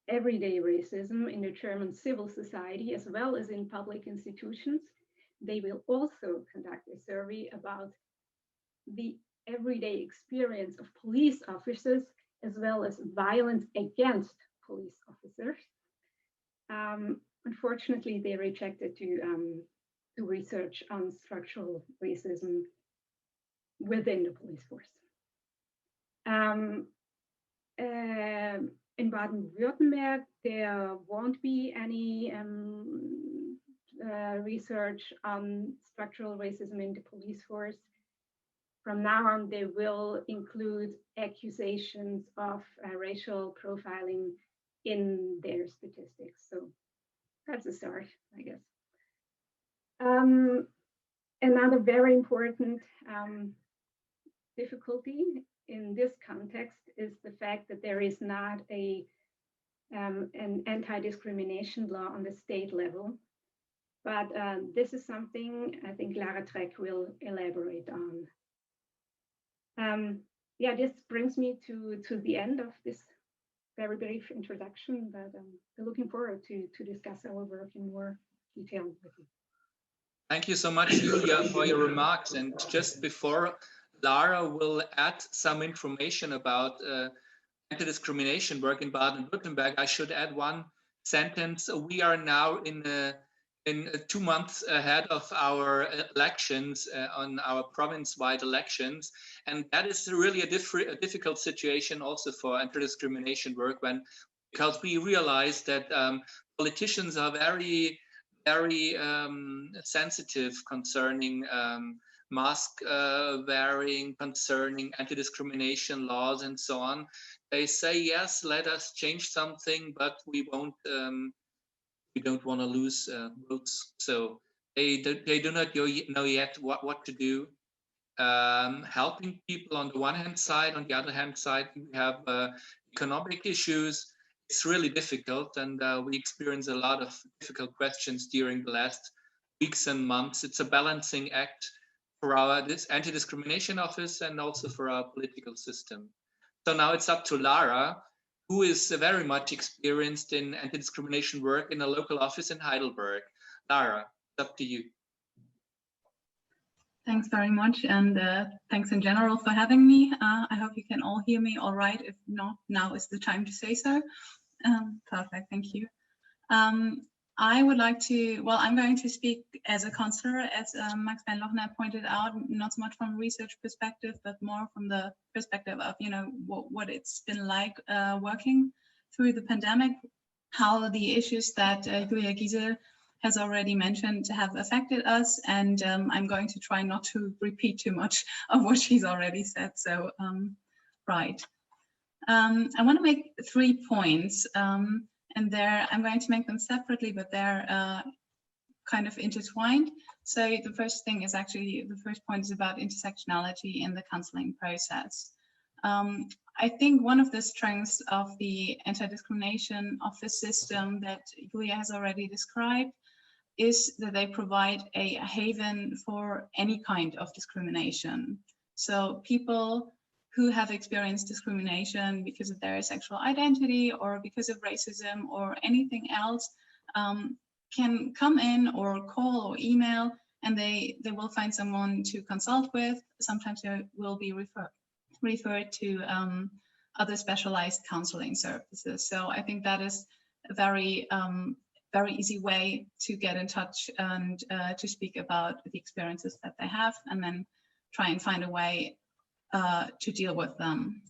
everyday racism in the German civil society as well as in public institutions. They will also conduct a survey about the everyday experience of police officers as well as violence against police officers. Unfortunately, they rejected to research on structural racism within the police force. In Baden-Württemberg, there won't be any research on structural racism in the police force. from now on, they will include accusations of racial profiling in their statistics. So that's a start, I guess. Another very important difficulty in this context is the fact that there is not an anti-discrimination law on the state level. But this is something I think Lara will elaborate on. Yeah, this brings me to the end of this very brief introduction, but I'm looking forward to discuss our work in more detail with you. Thank you so much, Julia, for your remarks. And just before Lara will add some information about anti-discrimination work in Baden-Württemberg, I should add one sentence. We are now in 2 months ahead of our elections, on our province-wide elections. And that is really a difficult situation also for anti-discrimination work, because we realize that politicians are very sensitive concerning mask wearing, concerning anti-discrimination laws and so on. They say, yes, let us change something, but we don't want to lose votes. So they do not know yet what to do. Helping people on the one hand side, on the other hand side, we have economic issues. It's really difficult, and we experience a lot of difficult questions during the last weeks and months. It's a balancing act for this anti-discrimination office and also for our political system. So now it's up to Lara, who is very much experienced in anti-discrimination work in a local office in Heidelberg. Lara, it's up to you. Thanks very much, and thanks in general for having me. I hope you can all hear me all right. If not, now is the time to say so. Perfect, thank you. I would like to, well, I'm going to speak as a counselor, as Max Bernlochner pointed out, not so much from a research perspective, but more from the perspective of, you know, what it's been like working through the pandemic, how the issues that Julia Gysel has already mentioned have affected us, and I'm going to try not to repeat too much of what she's already said. So, right. I want to make 3 points. And I'm going to make them separately, but they're kind of intertwined. So the first thing is actually, the first point is about intersectionality in the counseling process. I think one of the strengths of the anti-discrimination office system that Julia has already described is that they provide a haven for any kind of discrimination. So people who have experienced discrimination because of their sexual identity or because of racism or anything else can come in or call or email, and they will find someone to consult with. Sometimes they will be referred to other specialized counseling services. So I think that is a very easy way to get in touch and to speak about the experiences that they have, and then try and find a way to deal with them.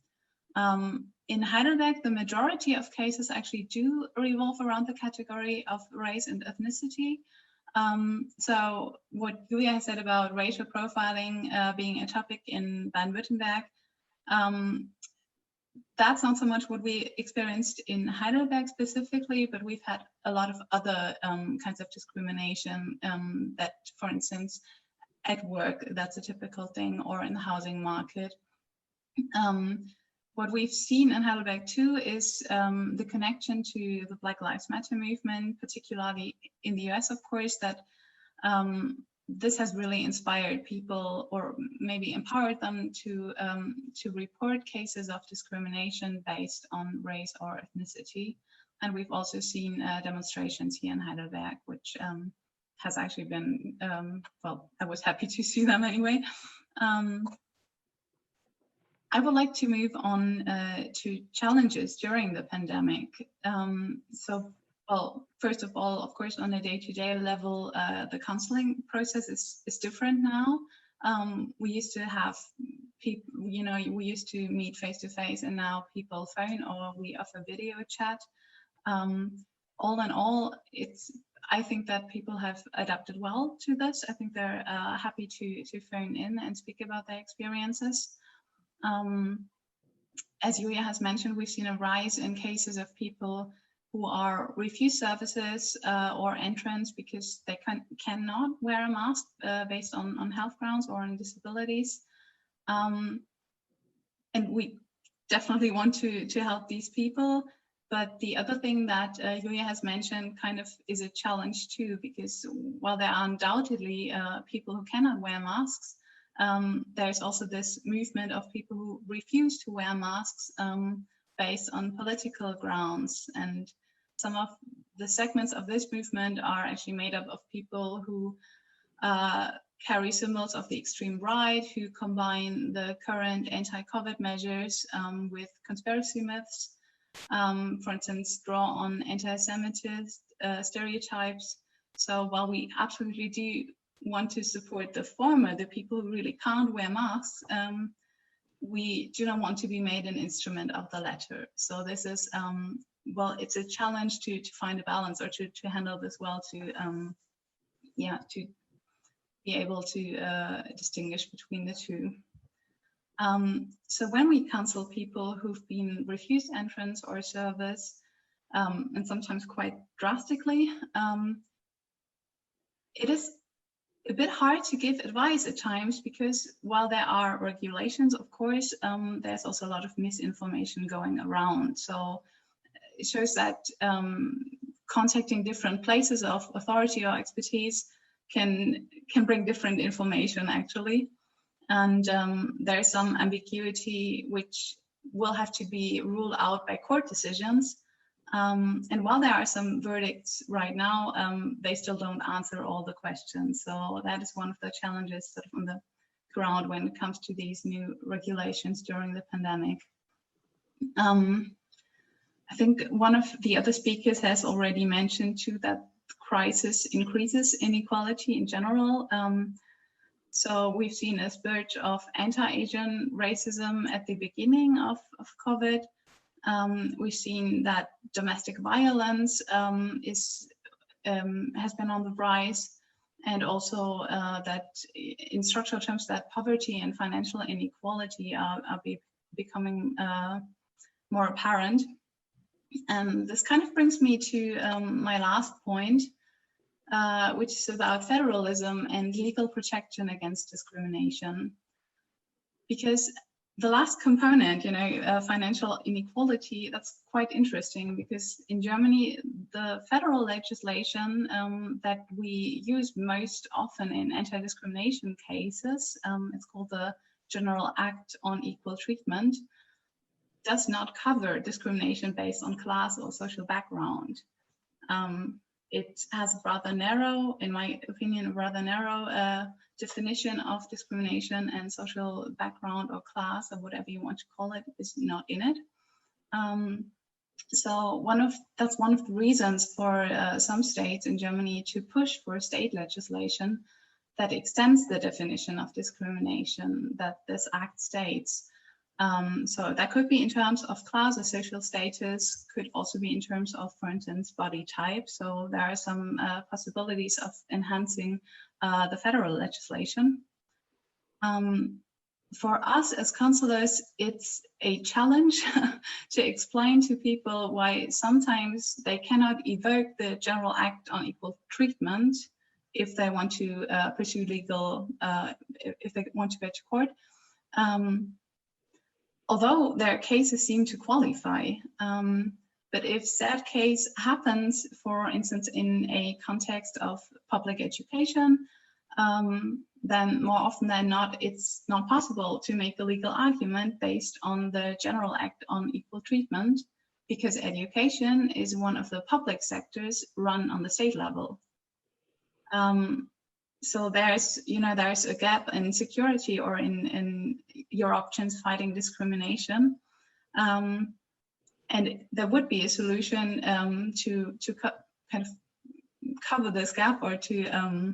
In Heidelberg, the majority of cases actually do revolve around the category of race and ethnicity. So what Julia has said about racial profiling being a topic in Baden-Württemberg, that's not so much what we experienced in Heidelberg specifically, but we've had a lot of other kinds of discrimination that, for instance, at work, that's a typical thing, or in the housing market. What we've seen in Heidelberg too is the connection to the Black Lives Matter movement, particularly in the US, of course, that this has really inspired people, or maybe empowered them to report cases of discrimination based on race or ethnicity. And we've also seen demonstrations here in Heidelberg, which has actually been, well, I was happy to see them anyway. I would like to move on to challenges during the pandemic. So, well, first of all, of course, on a day-to-day level, the counseling process is different now. We used to have people, you know, we used to meet face-to-face, and now people phone or we offer video chat. All in all, I think that people have adapted well to this. I think they're happy to phone in and speak about their experiences. As Julia has mentioned, we've seen a rise in cases of people who are refused services or entrance because they cannot wear a mask based on health grounds or on disabilities. And we definitely want to help these people. But the other thing that Julia has mentioned kind of is a challenge too, because while there are undoubtedly people who cannot wear masks, there's also this movement of people who refuse to wear masks based on political grounds. And some of the segments of this movement are actually made up of people who carry symbols of the extreme right, who combine the current anti-COVID measures with conspiracy myths. For instance, draw on anti-Semitic stereotypes. So while we absolutely do want to support the former, the people who really can't wear masks, we do not want to be made an instrument of the latter. So this is, well, it's a challenge to find a balance or to handle this well, to be able to distinguish between the two. So when we counsel people who've been refused entrance or service, and sometimes quite drastically, it is a bit hard to give advice at times, because while there are regulations, of course, there's also a lot of misinformation going around. So it shows that contacting different places of authority or expertise can bring different information actually. And there's some ambiguity which will have to be ruled out by court decisions. And while there are some verdicts right now, they still don't answer all the questions. So that is one of the challenges sort of on the ground when it comes to these new regulations during the pandemic. I think one of the other speakers has already mentioned too that crisis increases inequality in general. So we've seen a spurge of anti-Asian racism at the beginning of COVID. We've seen that domestic violence has been on the rise, and also that in structural terms that poverty and financial inequality are becoming more apparent. And this kind of brings me to my last point, which is about federalism and legal protection against discrimination. Because the last component, financial inequality, that's quite interesting, because in Germany, the federal legislation that we use most often in anti-discrimination cases, it's called the General Act on Equal Treatment, does not cover discrimination based on class or social background. It has a rather narrow, in my opinion, a rather narrow definition of discrimination, and social background or class or whatever you want to call it is not in it. So that's one of the reasons for some states in Germany to push for state legislation that extends the definition of discrimination that this act states. So that could be in terms of class or social status, could also be in terms of, for instance, body type. So there are some possibilities of enhancing the federal legislation. For us as counselors, it's a challenge to explain to people why sometimes they cannot evoke the General Act on Equal Treatment if they want to pursue legal, if they want to go to court. Although their cases seem to qualify, but if said case happens, for instance, in a context of public education, then more often than not, it's not possible to make a legal argument based on the General Act on Equal Treatment, because education is one of the public sectors run on the state level. So there's a gap in security or in your options fighting discrimination, and there would be a solution to kind of cover this gap, or to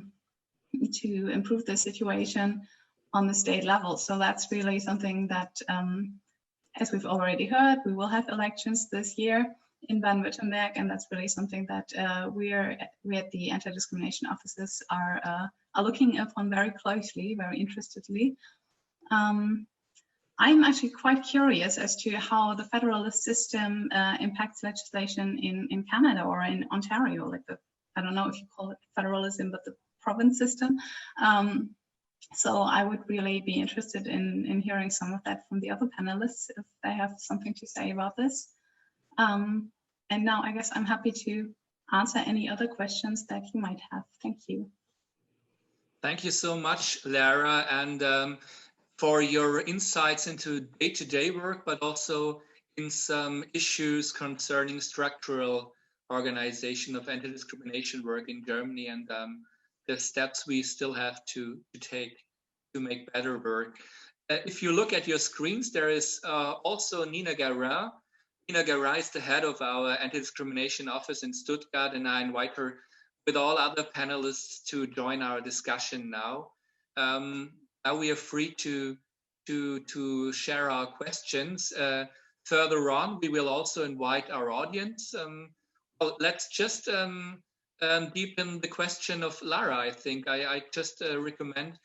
improve the situation on the state level. So that's really something that, as we've already heard, we will have elections this year in Baden-Württemberg, and that's really something that we at the anti-discrimination offices are looking upon very closely, very interestedly. I'm actually quite curious as to how the federalist system impacts legislation in Canada or in Ontario, like I don't know if you call it federalism, but the province system. So I would really be interested in hearing some of that from the other panelists if they have something to say about this. And now I guess I'm happy to answer any other questions that you might have. Thank you. Thank you so much, Lara, and for your insights into day-to-day work, but also in some issues concerning structural organization of anti-discrimination work in Germany and the steps we still have to take to make better work. If you look at your screens, there is also Nina Guérin. Nina Guérin is the head of our anti-discrimination office in Stuttgart, and I invite her with all other panelists to join our discussion now. Now we are free to share our questions. Further on, we will also invite our audience. Well, let's just deepen the question of Lara. I think I just recommend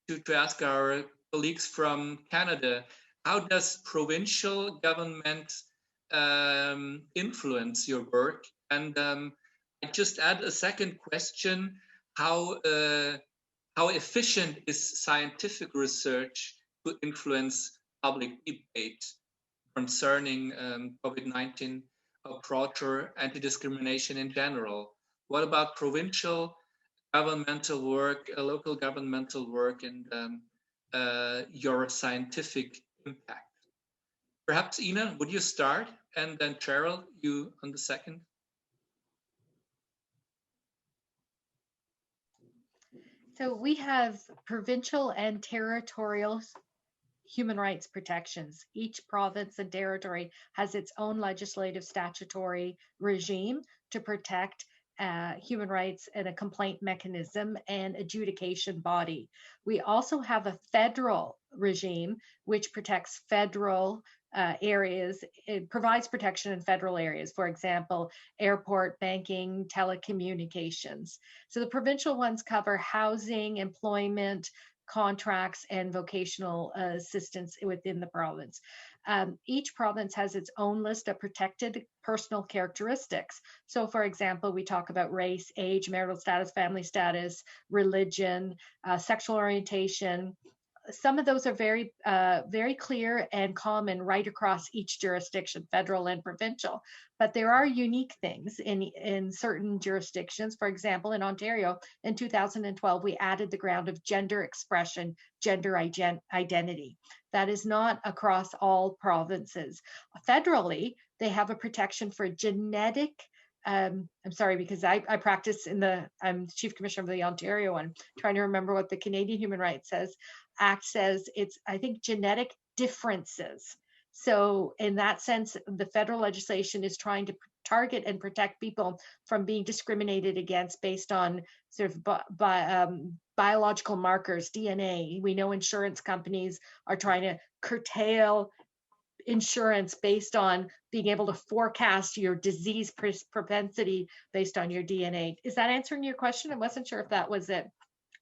to ask our colleagues from Canada, how does provincial government influence your work? And I just add a second question: how efficient is scientific research to influence public debate concerning COVID-19 approach or anti-discrimination in general? What about provincial governmental work, local governmental work, and your scientific impact? Perhaps Ina, would you start? And then Cheryl, you on the second. So we have provincial and territorial human rights protections. Each province and territory has its own legislative statutory regime to protect human rights and a complaint mechanism and adjudication body. We also have a federal regime which protects federal areas. It provides protection in federal areas, for example, airport, banking, telecommunications. So the provincial ones cover housing, employment, contracts, and vocational assistance within the province. Each province has its own list of protected personal characteristics. So for example, we talk about race, age, marital status, family status, religion, sexual orientation. Some of those are very, very clear and common right across each jurisdiction, federal and provincial. But there are unique things in certain jurisdictions. For example, in Ontario, in 2012, we added the ground of gender expression, gender identity. That is not across all provinces. Federally, they have a protection for genetic I'm sorry, because I practice I'm Chief Commissioner of the Ontario one, trying to remember what the Canadian Human Rights Act says. It's, I think, genetic differences. So in that sense, the federal legislation is trying to target and protect people from being discriminated against based on sort of biological markers, DNA. We know insurance companies are trying to curtail insurance based on being able to forecast your disease propensity based on your DNA. Is that answering your question? I wasn't sure if that was it.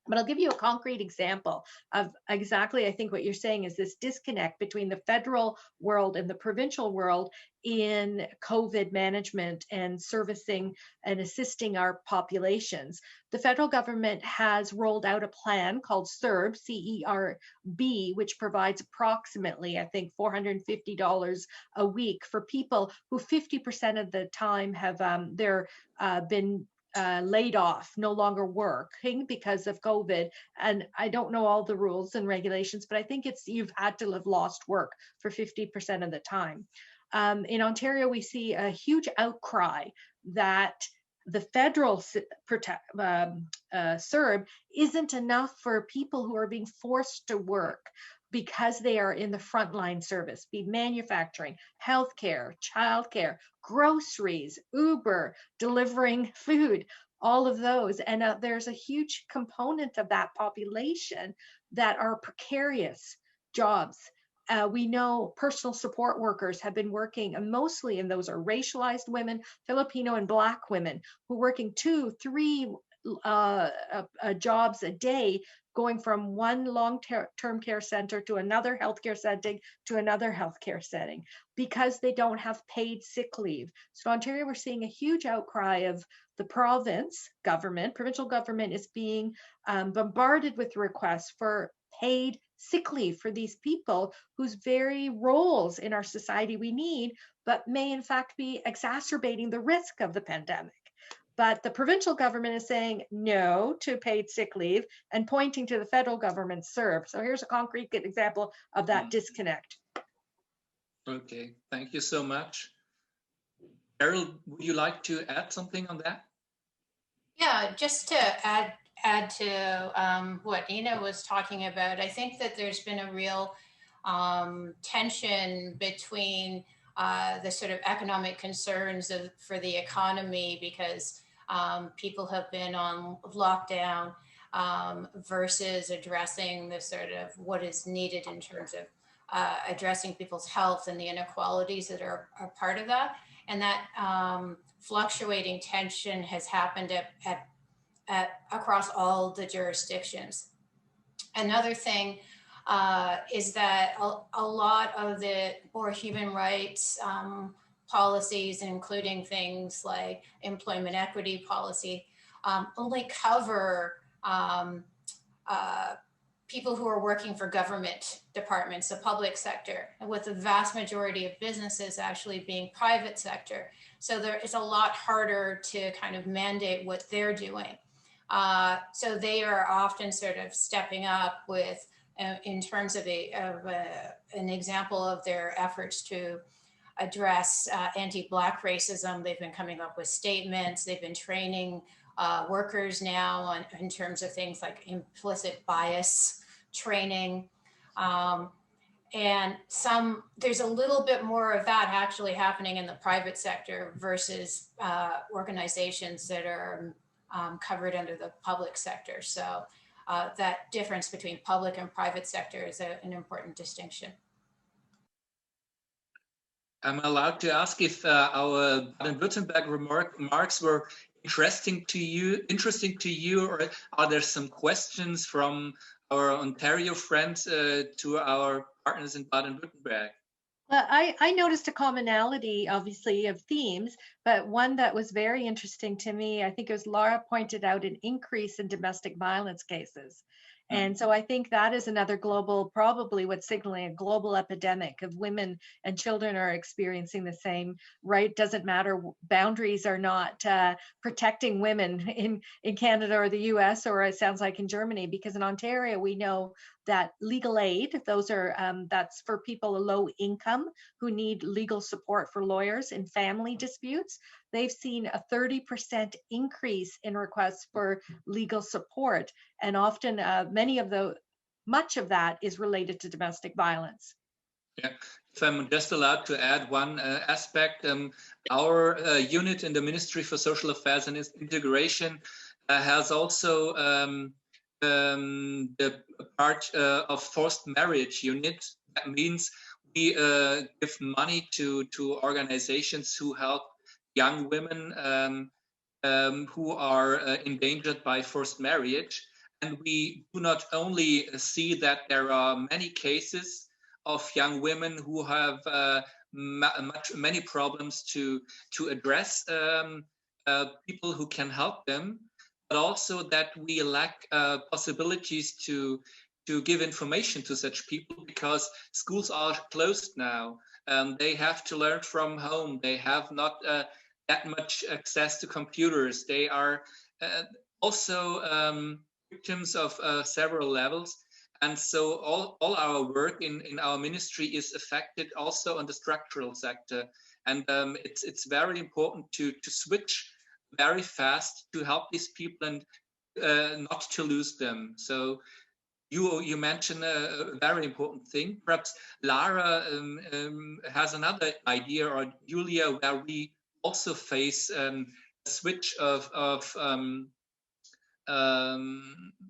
But I'll give you a concrete example of exactly, I think what you're saying is this disconnect between the federal world and the provincial world in COVID management and servicing and assisting our populations. The federal government has rolled out a plan called CERB, C-E-R-B, which provides approximately, I think, $450 a week for people who 50% of the time have been laid off, no longer working because of COVID. And I don't know all the rules and regulations, but I think you've had to have lost work for 50% of the time. In Ontario, we see a huge outcry that the federal CERB isn't enough for people who are being forced to work because they are in the frontline service, be manufacturing, healthcare, childcare, groceries, Uber, delivering food, all of those. And there's a huge component of that population that are precarious jobs. We know personal support workers have been working, and mostly, and those are racialized women, Filipino and Black women, who are working 2, 3 jobs a day, going from one long-term care center to another healthcare setting to another healthcare setting, because they don't have paid sick leave. So in Ontario, we're seeing a huge outcry of the provincial government is being bombarded with requests for paid sick leave for these people whose very roles in our society we need, but may in fact be exacerbating the risk of the pandemic. But the provincial government is saying no to paid sick leave and pointing to the federal government's CERB. So here's a concrete example of that disconnect. Okay, thank you so much. Cheryl, would you like to add something on that? Yeah, just to add to what Ina was talking about, I think that there's been a real tension between the sort of economic concerns for the economy, because people have been on lockdown versus addressing the sort of what is needed in terms of addressing people's health and the inequalities that are part of that. And that fluctuating tension has happened across all the jurisdictions. Another thing is that a lot of the more human rights policies, including things like employment equity policy, only cover people who are working for government departments, the public sector, and with the vast majority of businesses actually being private sector. So there is a lot harder to kind of mandate what they're doing. So they are often sort of stepping up with, in terms of an example of their efforts to address anti-Black racism. They've been coming up with statements. They've been training workers now in terms of things like implicit bias training. And there's a little bit more of that actually happening in the private sector versus organizations that are covered under the public sector. So that difference between public and private sector is an important distinction. I'm allowed to ask if our Baden-Württemberg remarks were interesting to you, or are there some questions from our Ontario friends to our partners in Baden-Württemberg? Well, I noticed a commonality, obviously, of themes, but one that was very interesting to me, I think it was Lara pointed out, an increase in domestic violence cases. And so I think that is another global, probably what's signaling a global epidemic of women and children are experiencing the same, right? Doesn't matter, boundaries are not protecting women in Canada or the US, or it sounds like in Germany, because in Ontario, we know that legal aid, those are, that's for people low income who need legal support for lawyers in family disputes. They've seen a 30% increase in requests for legal support. And often much of that is related to domestic violence. Yeah, if I'm just allowed to add one aspect, our unit in the Ministry for Social Affairs and Integration has also the part of forced marriage unit. That means we give money to organizations who help young women who are endangered by forced marriage. And we do not only see that there are many cases of young women who have many problems to address people who can help them, but also that we lack possibilities to give information to such people, because schools are closed now. They have to learn from home. They have not that much access to computers. They are also victims of several levels. And so all our work in our ministry is affected also on the structural sector. And it's very important to switch very fast to help these people and not to lose them. So you mentioned a very important thing. Perhaps Lara has another idea, or Julia, where we also face a switch of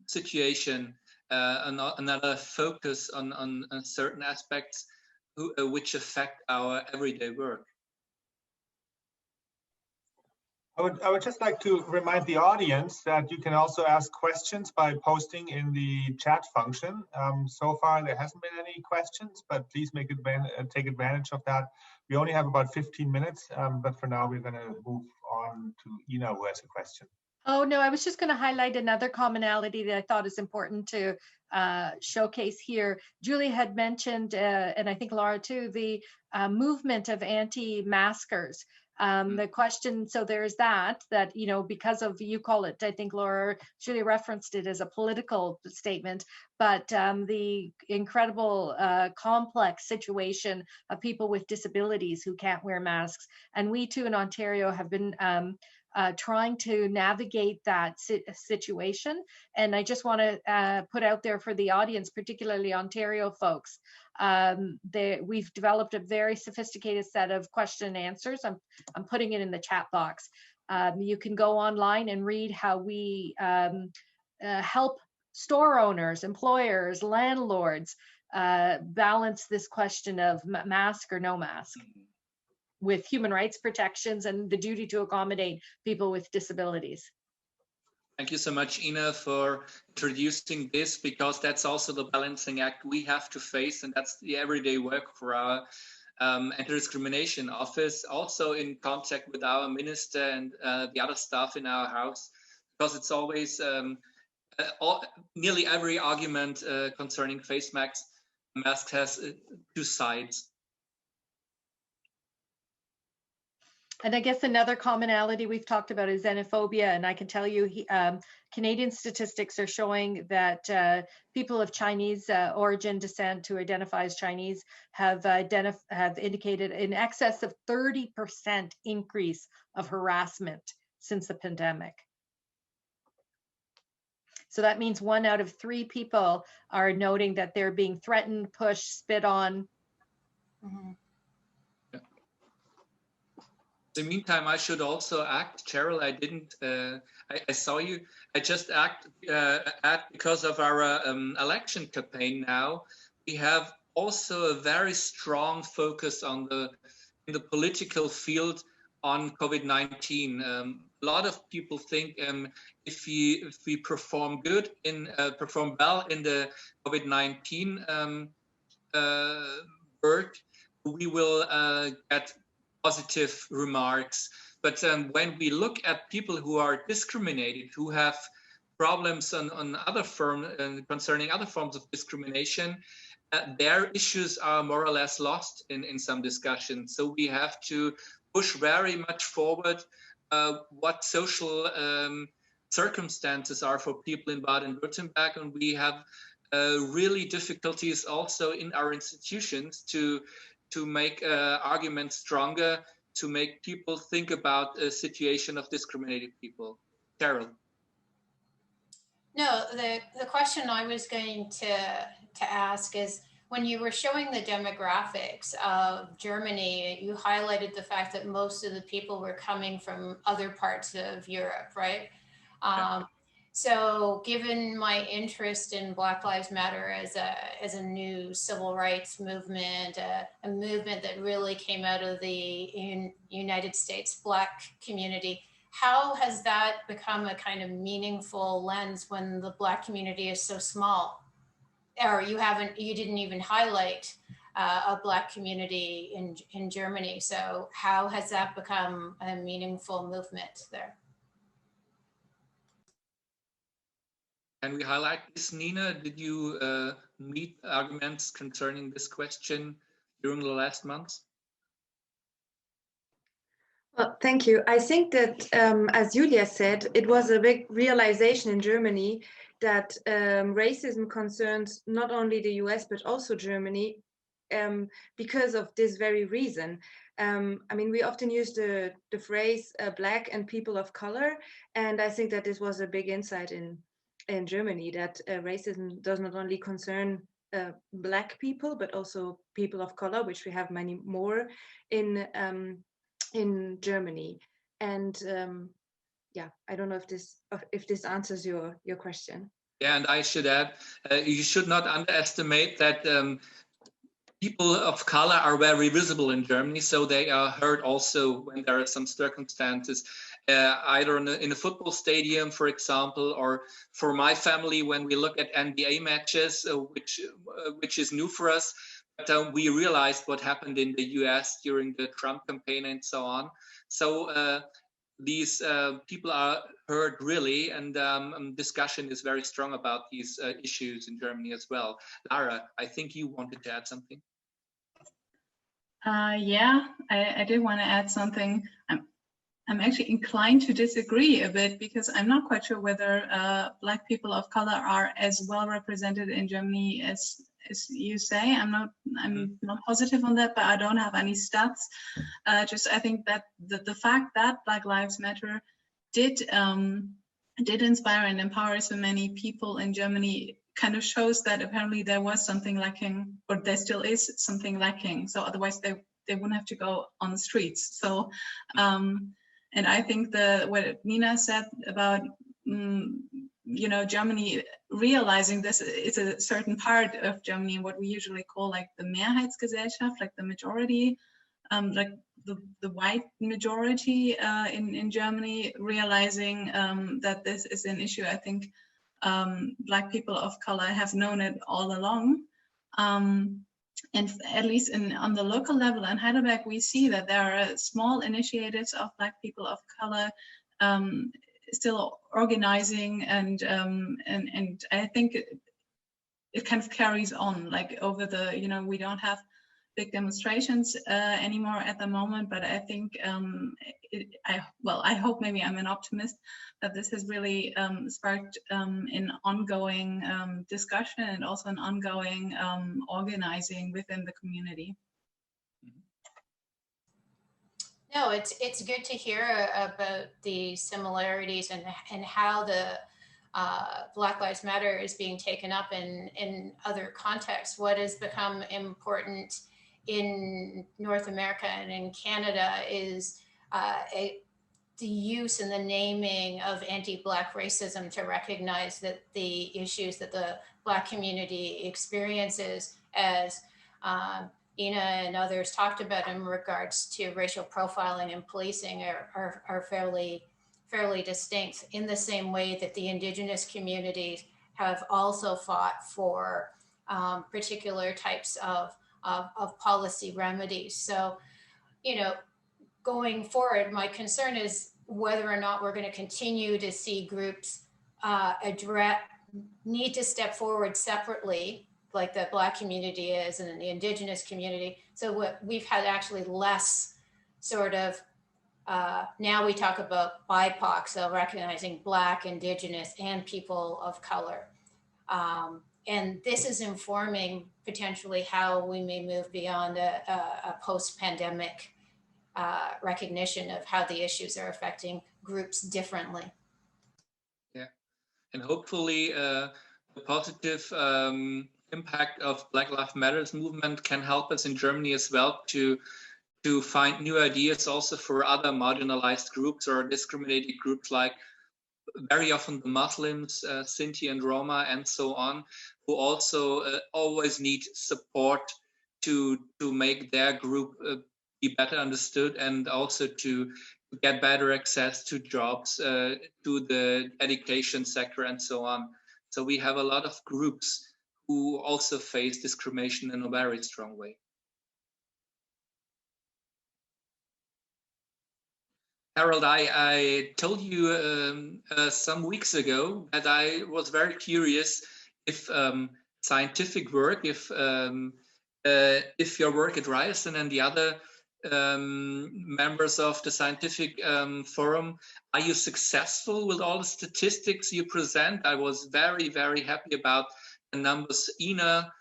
situation. another focus on certain aspects which affect our everyday work. I would just like to remind the audience that you can also ask questions by posting in the chat function. So far, there hasn't been any questions, but please take advantage of that. We only have about 15 minutes, but for now, we're going to move on to Ina, who has a question. Oh, no, I was just going to highlight another commonality that I thought is important to showcase here. Julie had mentioned, and I think Lara too, the movement of anti-maskers. The question, so there's that, you know, because of, you call it, I think Laura, Julie referenced it as a political statement, but the incredible complex situation of people with disabilities who can't wear masks. And we too in Ontario have been trying to navigate that situation. And I just want to put out there for the audience, particularly Ontario folks, we've developed a very sophisticated set of question and answers. I'm putting it in the chat box. You can go online and read how we help store owners, employers, landlords balance this question of mask or no mask with human rights protections and the duty to accommodate people with disabilities. Thank you so much, Ina, for introducing this, because that's also the balancing act we have to face, and that's the everyday work for our anti-discrimination office, also in contact with our minister and the other staff in our house, because it's always nearly every argument concerning face masks has two sides. And I guess another commonality we've talked about is xenophobia. And I can tell you, Canadian statistics are showing that people of Chinese origin, descent, who identify as Chinese, have indicated in excess of 30% increase of harassment since the pandemic. So that means 1 out of 3 people are noting that they're being threatened, pushed, spit on. Mm-hmm. In the meantime, I should also act, Cheryl. I didn't. I saw you. I just act because of our election campaign. Now we have also a very strong focus on in the political field on COVID-19. A lot of people think if we perform well in the COVID-19 work, we will get positive remarks. But when we look at people who are discriminated, who have problems on other concerning other forms of discrimination, their issues are more or less lost in some discussions. So we have to push very much forward what social circumstances are for people in Baden-Württemberg, and we have really difficulties also in our institutions to make arguments stronger, to make people think about a situation of discriminated people. Cheryl. No, the question I was going to ask is, when you were showing the demographics of Germany, you highlighted the fact that most of the people were coming from other parts of Europe, right? Yeah. So given my interest in Black Lives Matter as a new civil rights movement, a movement that really came out of the United States Black community, how has that become a kind of meaningful lens when the Black community is so small? Or you didn't even highlight a Black community in Germany. So how has that become a meaningful movement there? Can we highlight this, Nina? Did you meet arguments concerning this question during the last months? Well, thank you. I think that, as Julia said, it was a big realization in Germany that racism concerns not only the US, but also Germany, because of this very reason. I mean, we often use the phrase Black and people of color, and I think that this was a big insight in Germany, that racism does not only concern Black people, but also people of color, which we have many more in Germany. And yeah, I don't know if this answers your question. Yeah, and I should add, you should not underestimate that people of color are very visible in Germany, so they are heard also when there are some circumstances, either in a football stadium, for example, or for my family when we look at NBA matches, which is new for us. But we realized what happened in the US during the Trump campaign and so on. So these people are heard really, and discussion is very strong about these issues in Germany as well. Lara, I think you wanted to add something. Yeah, I did want to add something. I'm actually inclined to disagree a bit because I'm not quite sure whether Black people of color are as well represented in Germany as you say. I'm not positive on that, but I don't have any stats. Just I think that the fact that Black Lives Matter did inspire and empower so many people in Germany kind of shows that apparently there was something lacking, or there still is something lacking. So otherwise they wouldn't have to go on the streets. So and I think what Nina said about Germany realizing this is a certain part of Germany, what we usually call like the Mehrheitsgesellschaft, like the majority, like the white majority in Germany, realizing that this is an issue. I think Black people of color have known it all along. And at least on the local level in Heidelberg, we see that there are small initiatives of Black people of color still organizing, and I think it kind of carries on, like over the, we don't have big demonstrations anymore at the moment, but I think I hope, maybe I'm an optimist, that this has really sparked an ongoing discussion and also an ongoing organizing within the community. No, it's good to hear about the similarities and how the Black Lives Matter is being taken up in other contexts. What has become important in North America and in Canada is the use and the naming of anti-Black racism to recognize that the issues that the Black community experiences, as Ina and others talked about in regards to racial profiling and policing, are fairly distinct, in the same way that the Indigenous communities have also fought for particular types of policy remedies. So, going forward, my concern is whether or not we're going to continue to see groups need to step forward separately, like the Black community is and the Indigenous community. So we've had actually less sort of, now we talk about BIPOC, so recognizing Black, Indigenous, and people of color. And this is informing potentially how we may move beyond a post-pandemic recognition of how the issues are affecting groups differently. Yeah, and hopefully the positive impact of Black Lives Matter movement can help us in Germany as well to find new ideas also for other marginalized groups or discriminated groups, like very often the Muslims, Sinti and Roma and so on, who also always need support to make their group be better understood, and also to get better access to jobs, to the education sector and so on. So we have a lot of groups who also face discrimination in a very strong way. Harald, I told you some weeks ago that I was very curious if scientific work, if your work at Ryerson and the other members of the scientific forum, are you successful with all the statistics you present? I was very, very happy about the numbers Ina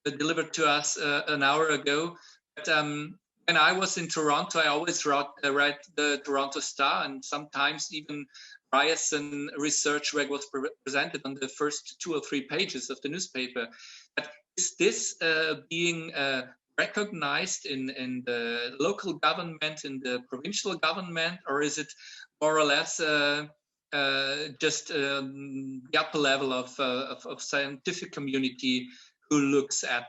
delivered to us an hour ago. But when I was in Toronto, I always read the Toronto Star, and sometimes even Ryerson research work was presented on the first 2 or 3 pages of the newspaper. But is this being recognized in the local government, in the provincial government, or is it more or less just the upper level of scientific community who looks at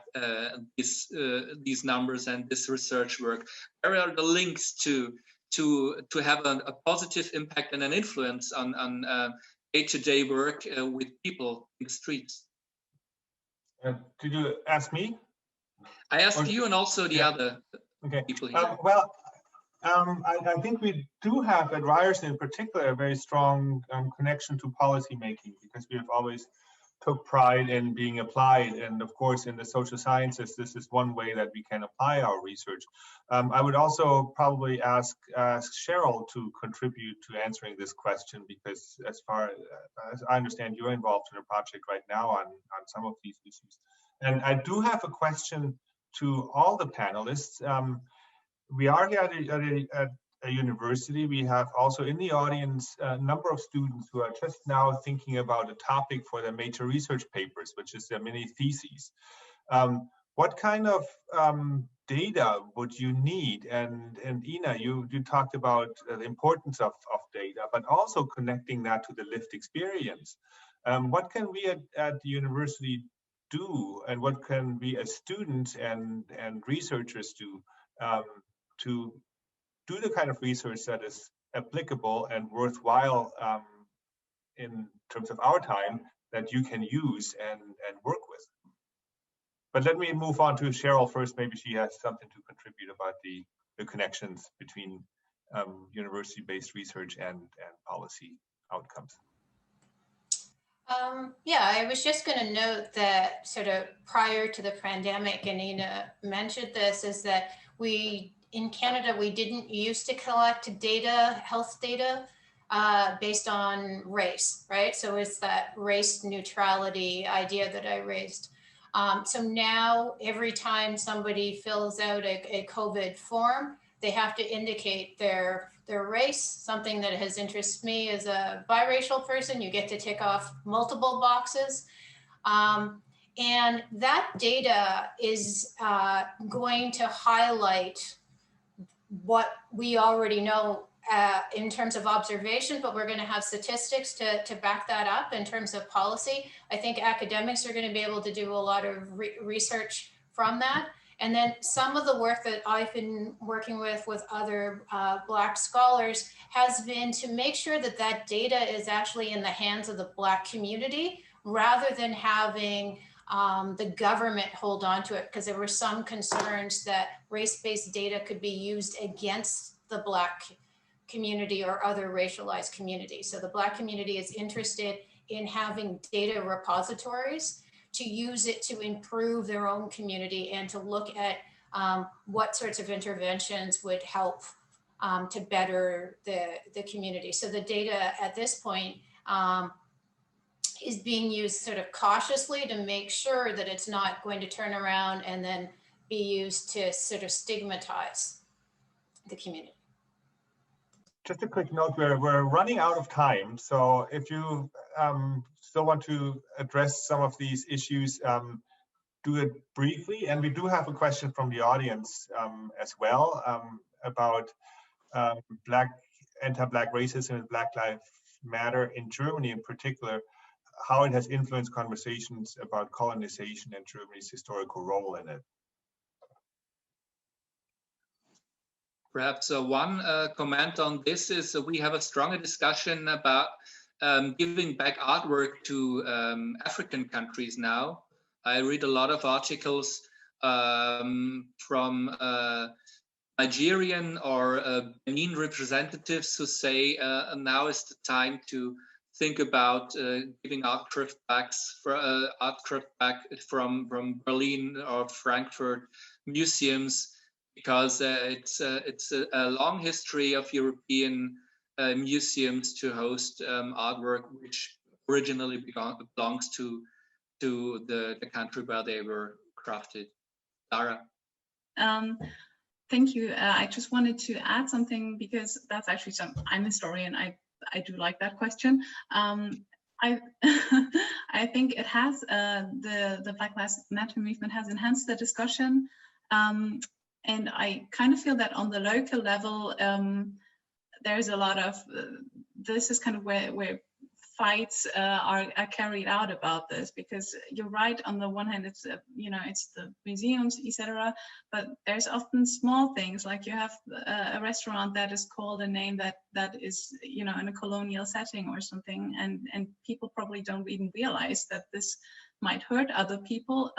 these numbers and this research work? Where are the links to have a positive impact and an influence on day-to-day work with people in the streets? Did you ask me? I asked you and also the other people here. Well, I think we do have at Ryerson in particular a very strong connection to policy making, because we have always took pride in being applied. And of course, in the social sciences, this is one way that we can apply our research. I would also probably ask Cheryl to contribute to answering this question, because as far as I understand, you're involved in a project right now on some of these issues. And I do have a question to all the panelists. We are here at a university. We have also in the audience a number of students who are just now thinking about a topic for their major research papers, which is their mini theses. What kind of data would you need? And Ina, you talked about the importance of data, but also connecting that to the lived experience. What can we at the university do, and what can we as students and researchers do to do the kind of research that is applicable and worthwhile in terms of our time, that you can use and work with? But let me move on to Cheryl first. Maybe she has something to contribute about the connections between university-based research and policy outcomes. Yeah, I was just going to note that sort of prior to the pandemic, and Ina mentioned this, is that in Canada, we didn't used to collect data, health data, based on race, right? So it's that race neutrality idea that I raised. So now every time somebody fills out a COVID form, they have to indicate their race, something that has interested me as a biracial person. You get to tick off multiple boxes. And that data is going to highlight what we already know in terms of observation, but we're going to have statistics to back that up in terms of policy. I think academics are going to be able to do a lot of research from that. And then some of the work that I've been working with other Black scholars has been to make sure that that data is actually in the hands of the Black community, rather than having the government hold on to it, because there were some concerns that race-based data could be used against the Black community or other racialized communities. So the Black community is interested in having data repositories to use it to improve their own community and to look at what sorts of interventions would help to better the community. So the data at this point is being used sort of cautiously to make sure that it's not going to turn around and then be used to sort of stigmatize the community. Just a quick note, we're running out of time. So if you still want to address some of these issues, do it briefly. And we do have a question from the audience as well about anti-Black racism and Black Lives Matter in Germany in particular, how it has influenced conversations about colonization and Germany's historical role in it. Perhaps one comment on this is we have a stronger discussion about giving back artwork to African countries now. I read a lot of articles from Nigerian or Benin representatives who say now is the time to think about giving art back from Berlin or Frankfurt museums, because it's a long history of European museums to host artwork which originally belongs to the country where they were crafted. Lara. Thank you. I just wanted to add something, because that's actually I'm a historian. I do like that question. I think it has the Black Lives Matter movement has enhanced the discussion. And I kind of feel that on the local level, there's a lot of this is kind of where fights are carried out about this, because you're right, on the one hand it's it's the museums, etc., but there's often small things, like you have a restaurant that is called a name that is in a colonial setting or something, and people probably don't even realize that this might hurt other people,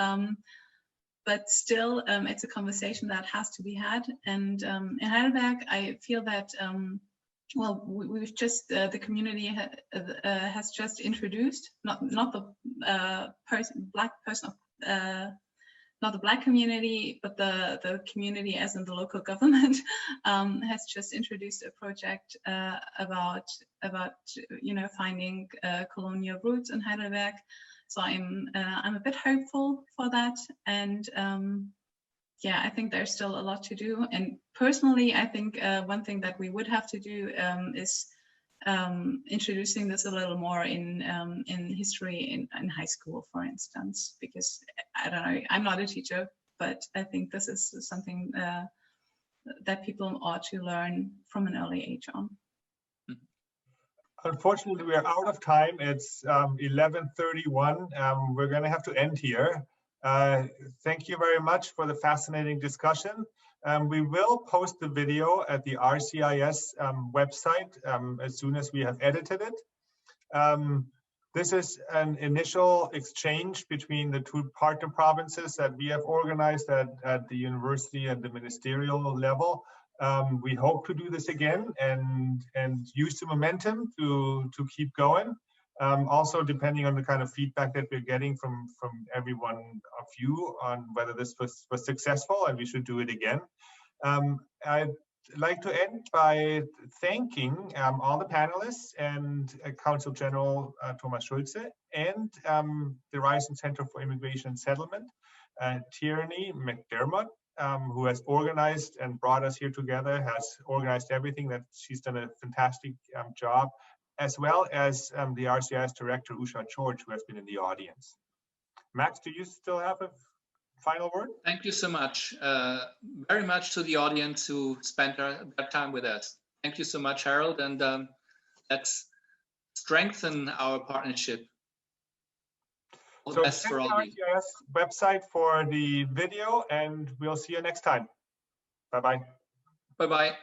but still it's a conversation that has to be had. And in Heidelberg I feel that well, we've just the community has just introduced not the black person, not the black community, but the community as in the local government has just introduced a project about finding colonial roots in Heidelberg. So I'm a bit hopeful for that, and yeah, I think there's still a lot to do. And personally, I think one thing that we would have to do is introducing this a little more in history in high school, for instance, because I don't know, I'm not a teacher, but I think this is something that people ought to learn from an early age on. Unfortunately, we are out of time. It's 11:31. We're going to have to end here. Thank you very much for the fascinating discussion. We will post the video at the RCIS website as soon as we have edited it. This is an initial exchange between the two partner provinces that we have organized at the university and the ministerial level. We hope to do this again and use the momentum to keep going. Also, depending on the kind of feedback that we're getting from every one of you on whether this was successful and we should do it again. I'd like to end by thanking all the panelists and Consul General Thomas Schultze and the Ryerson Centre for Immigration and Settlement, Tierney McDermott, who has organized and brought us here together, has organized everything. That she's done a fantastic job, as well as the RCIS director, Usha George, who has been in the audience. Max, do you still have a final word? Thank you so much, very much to the audience who spent their time with us. Thank you so much, Harald, and let's strengthen our partnership. All the best for all of you. RCIS website for the video, and we'll see you next time. Bye-bye. Bye-bye.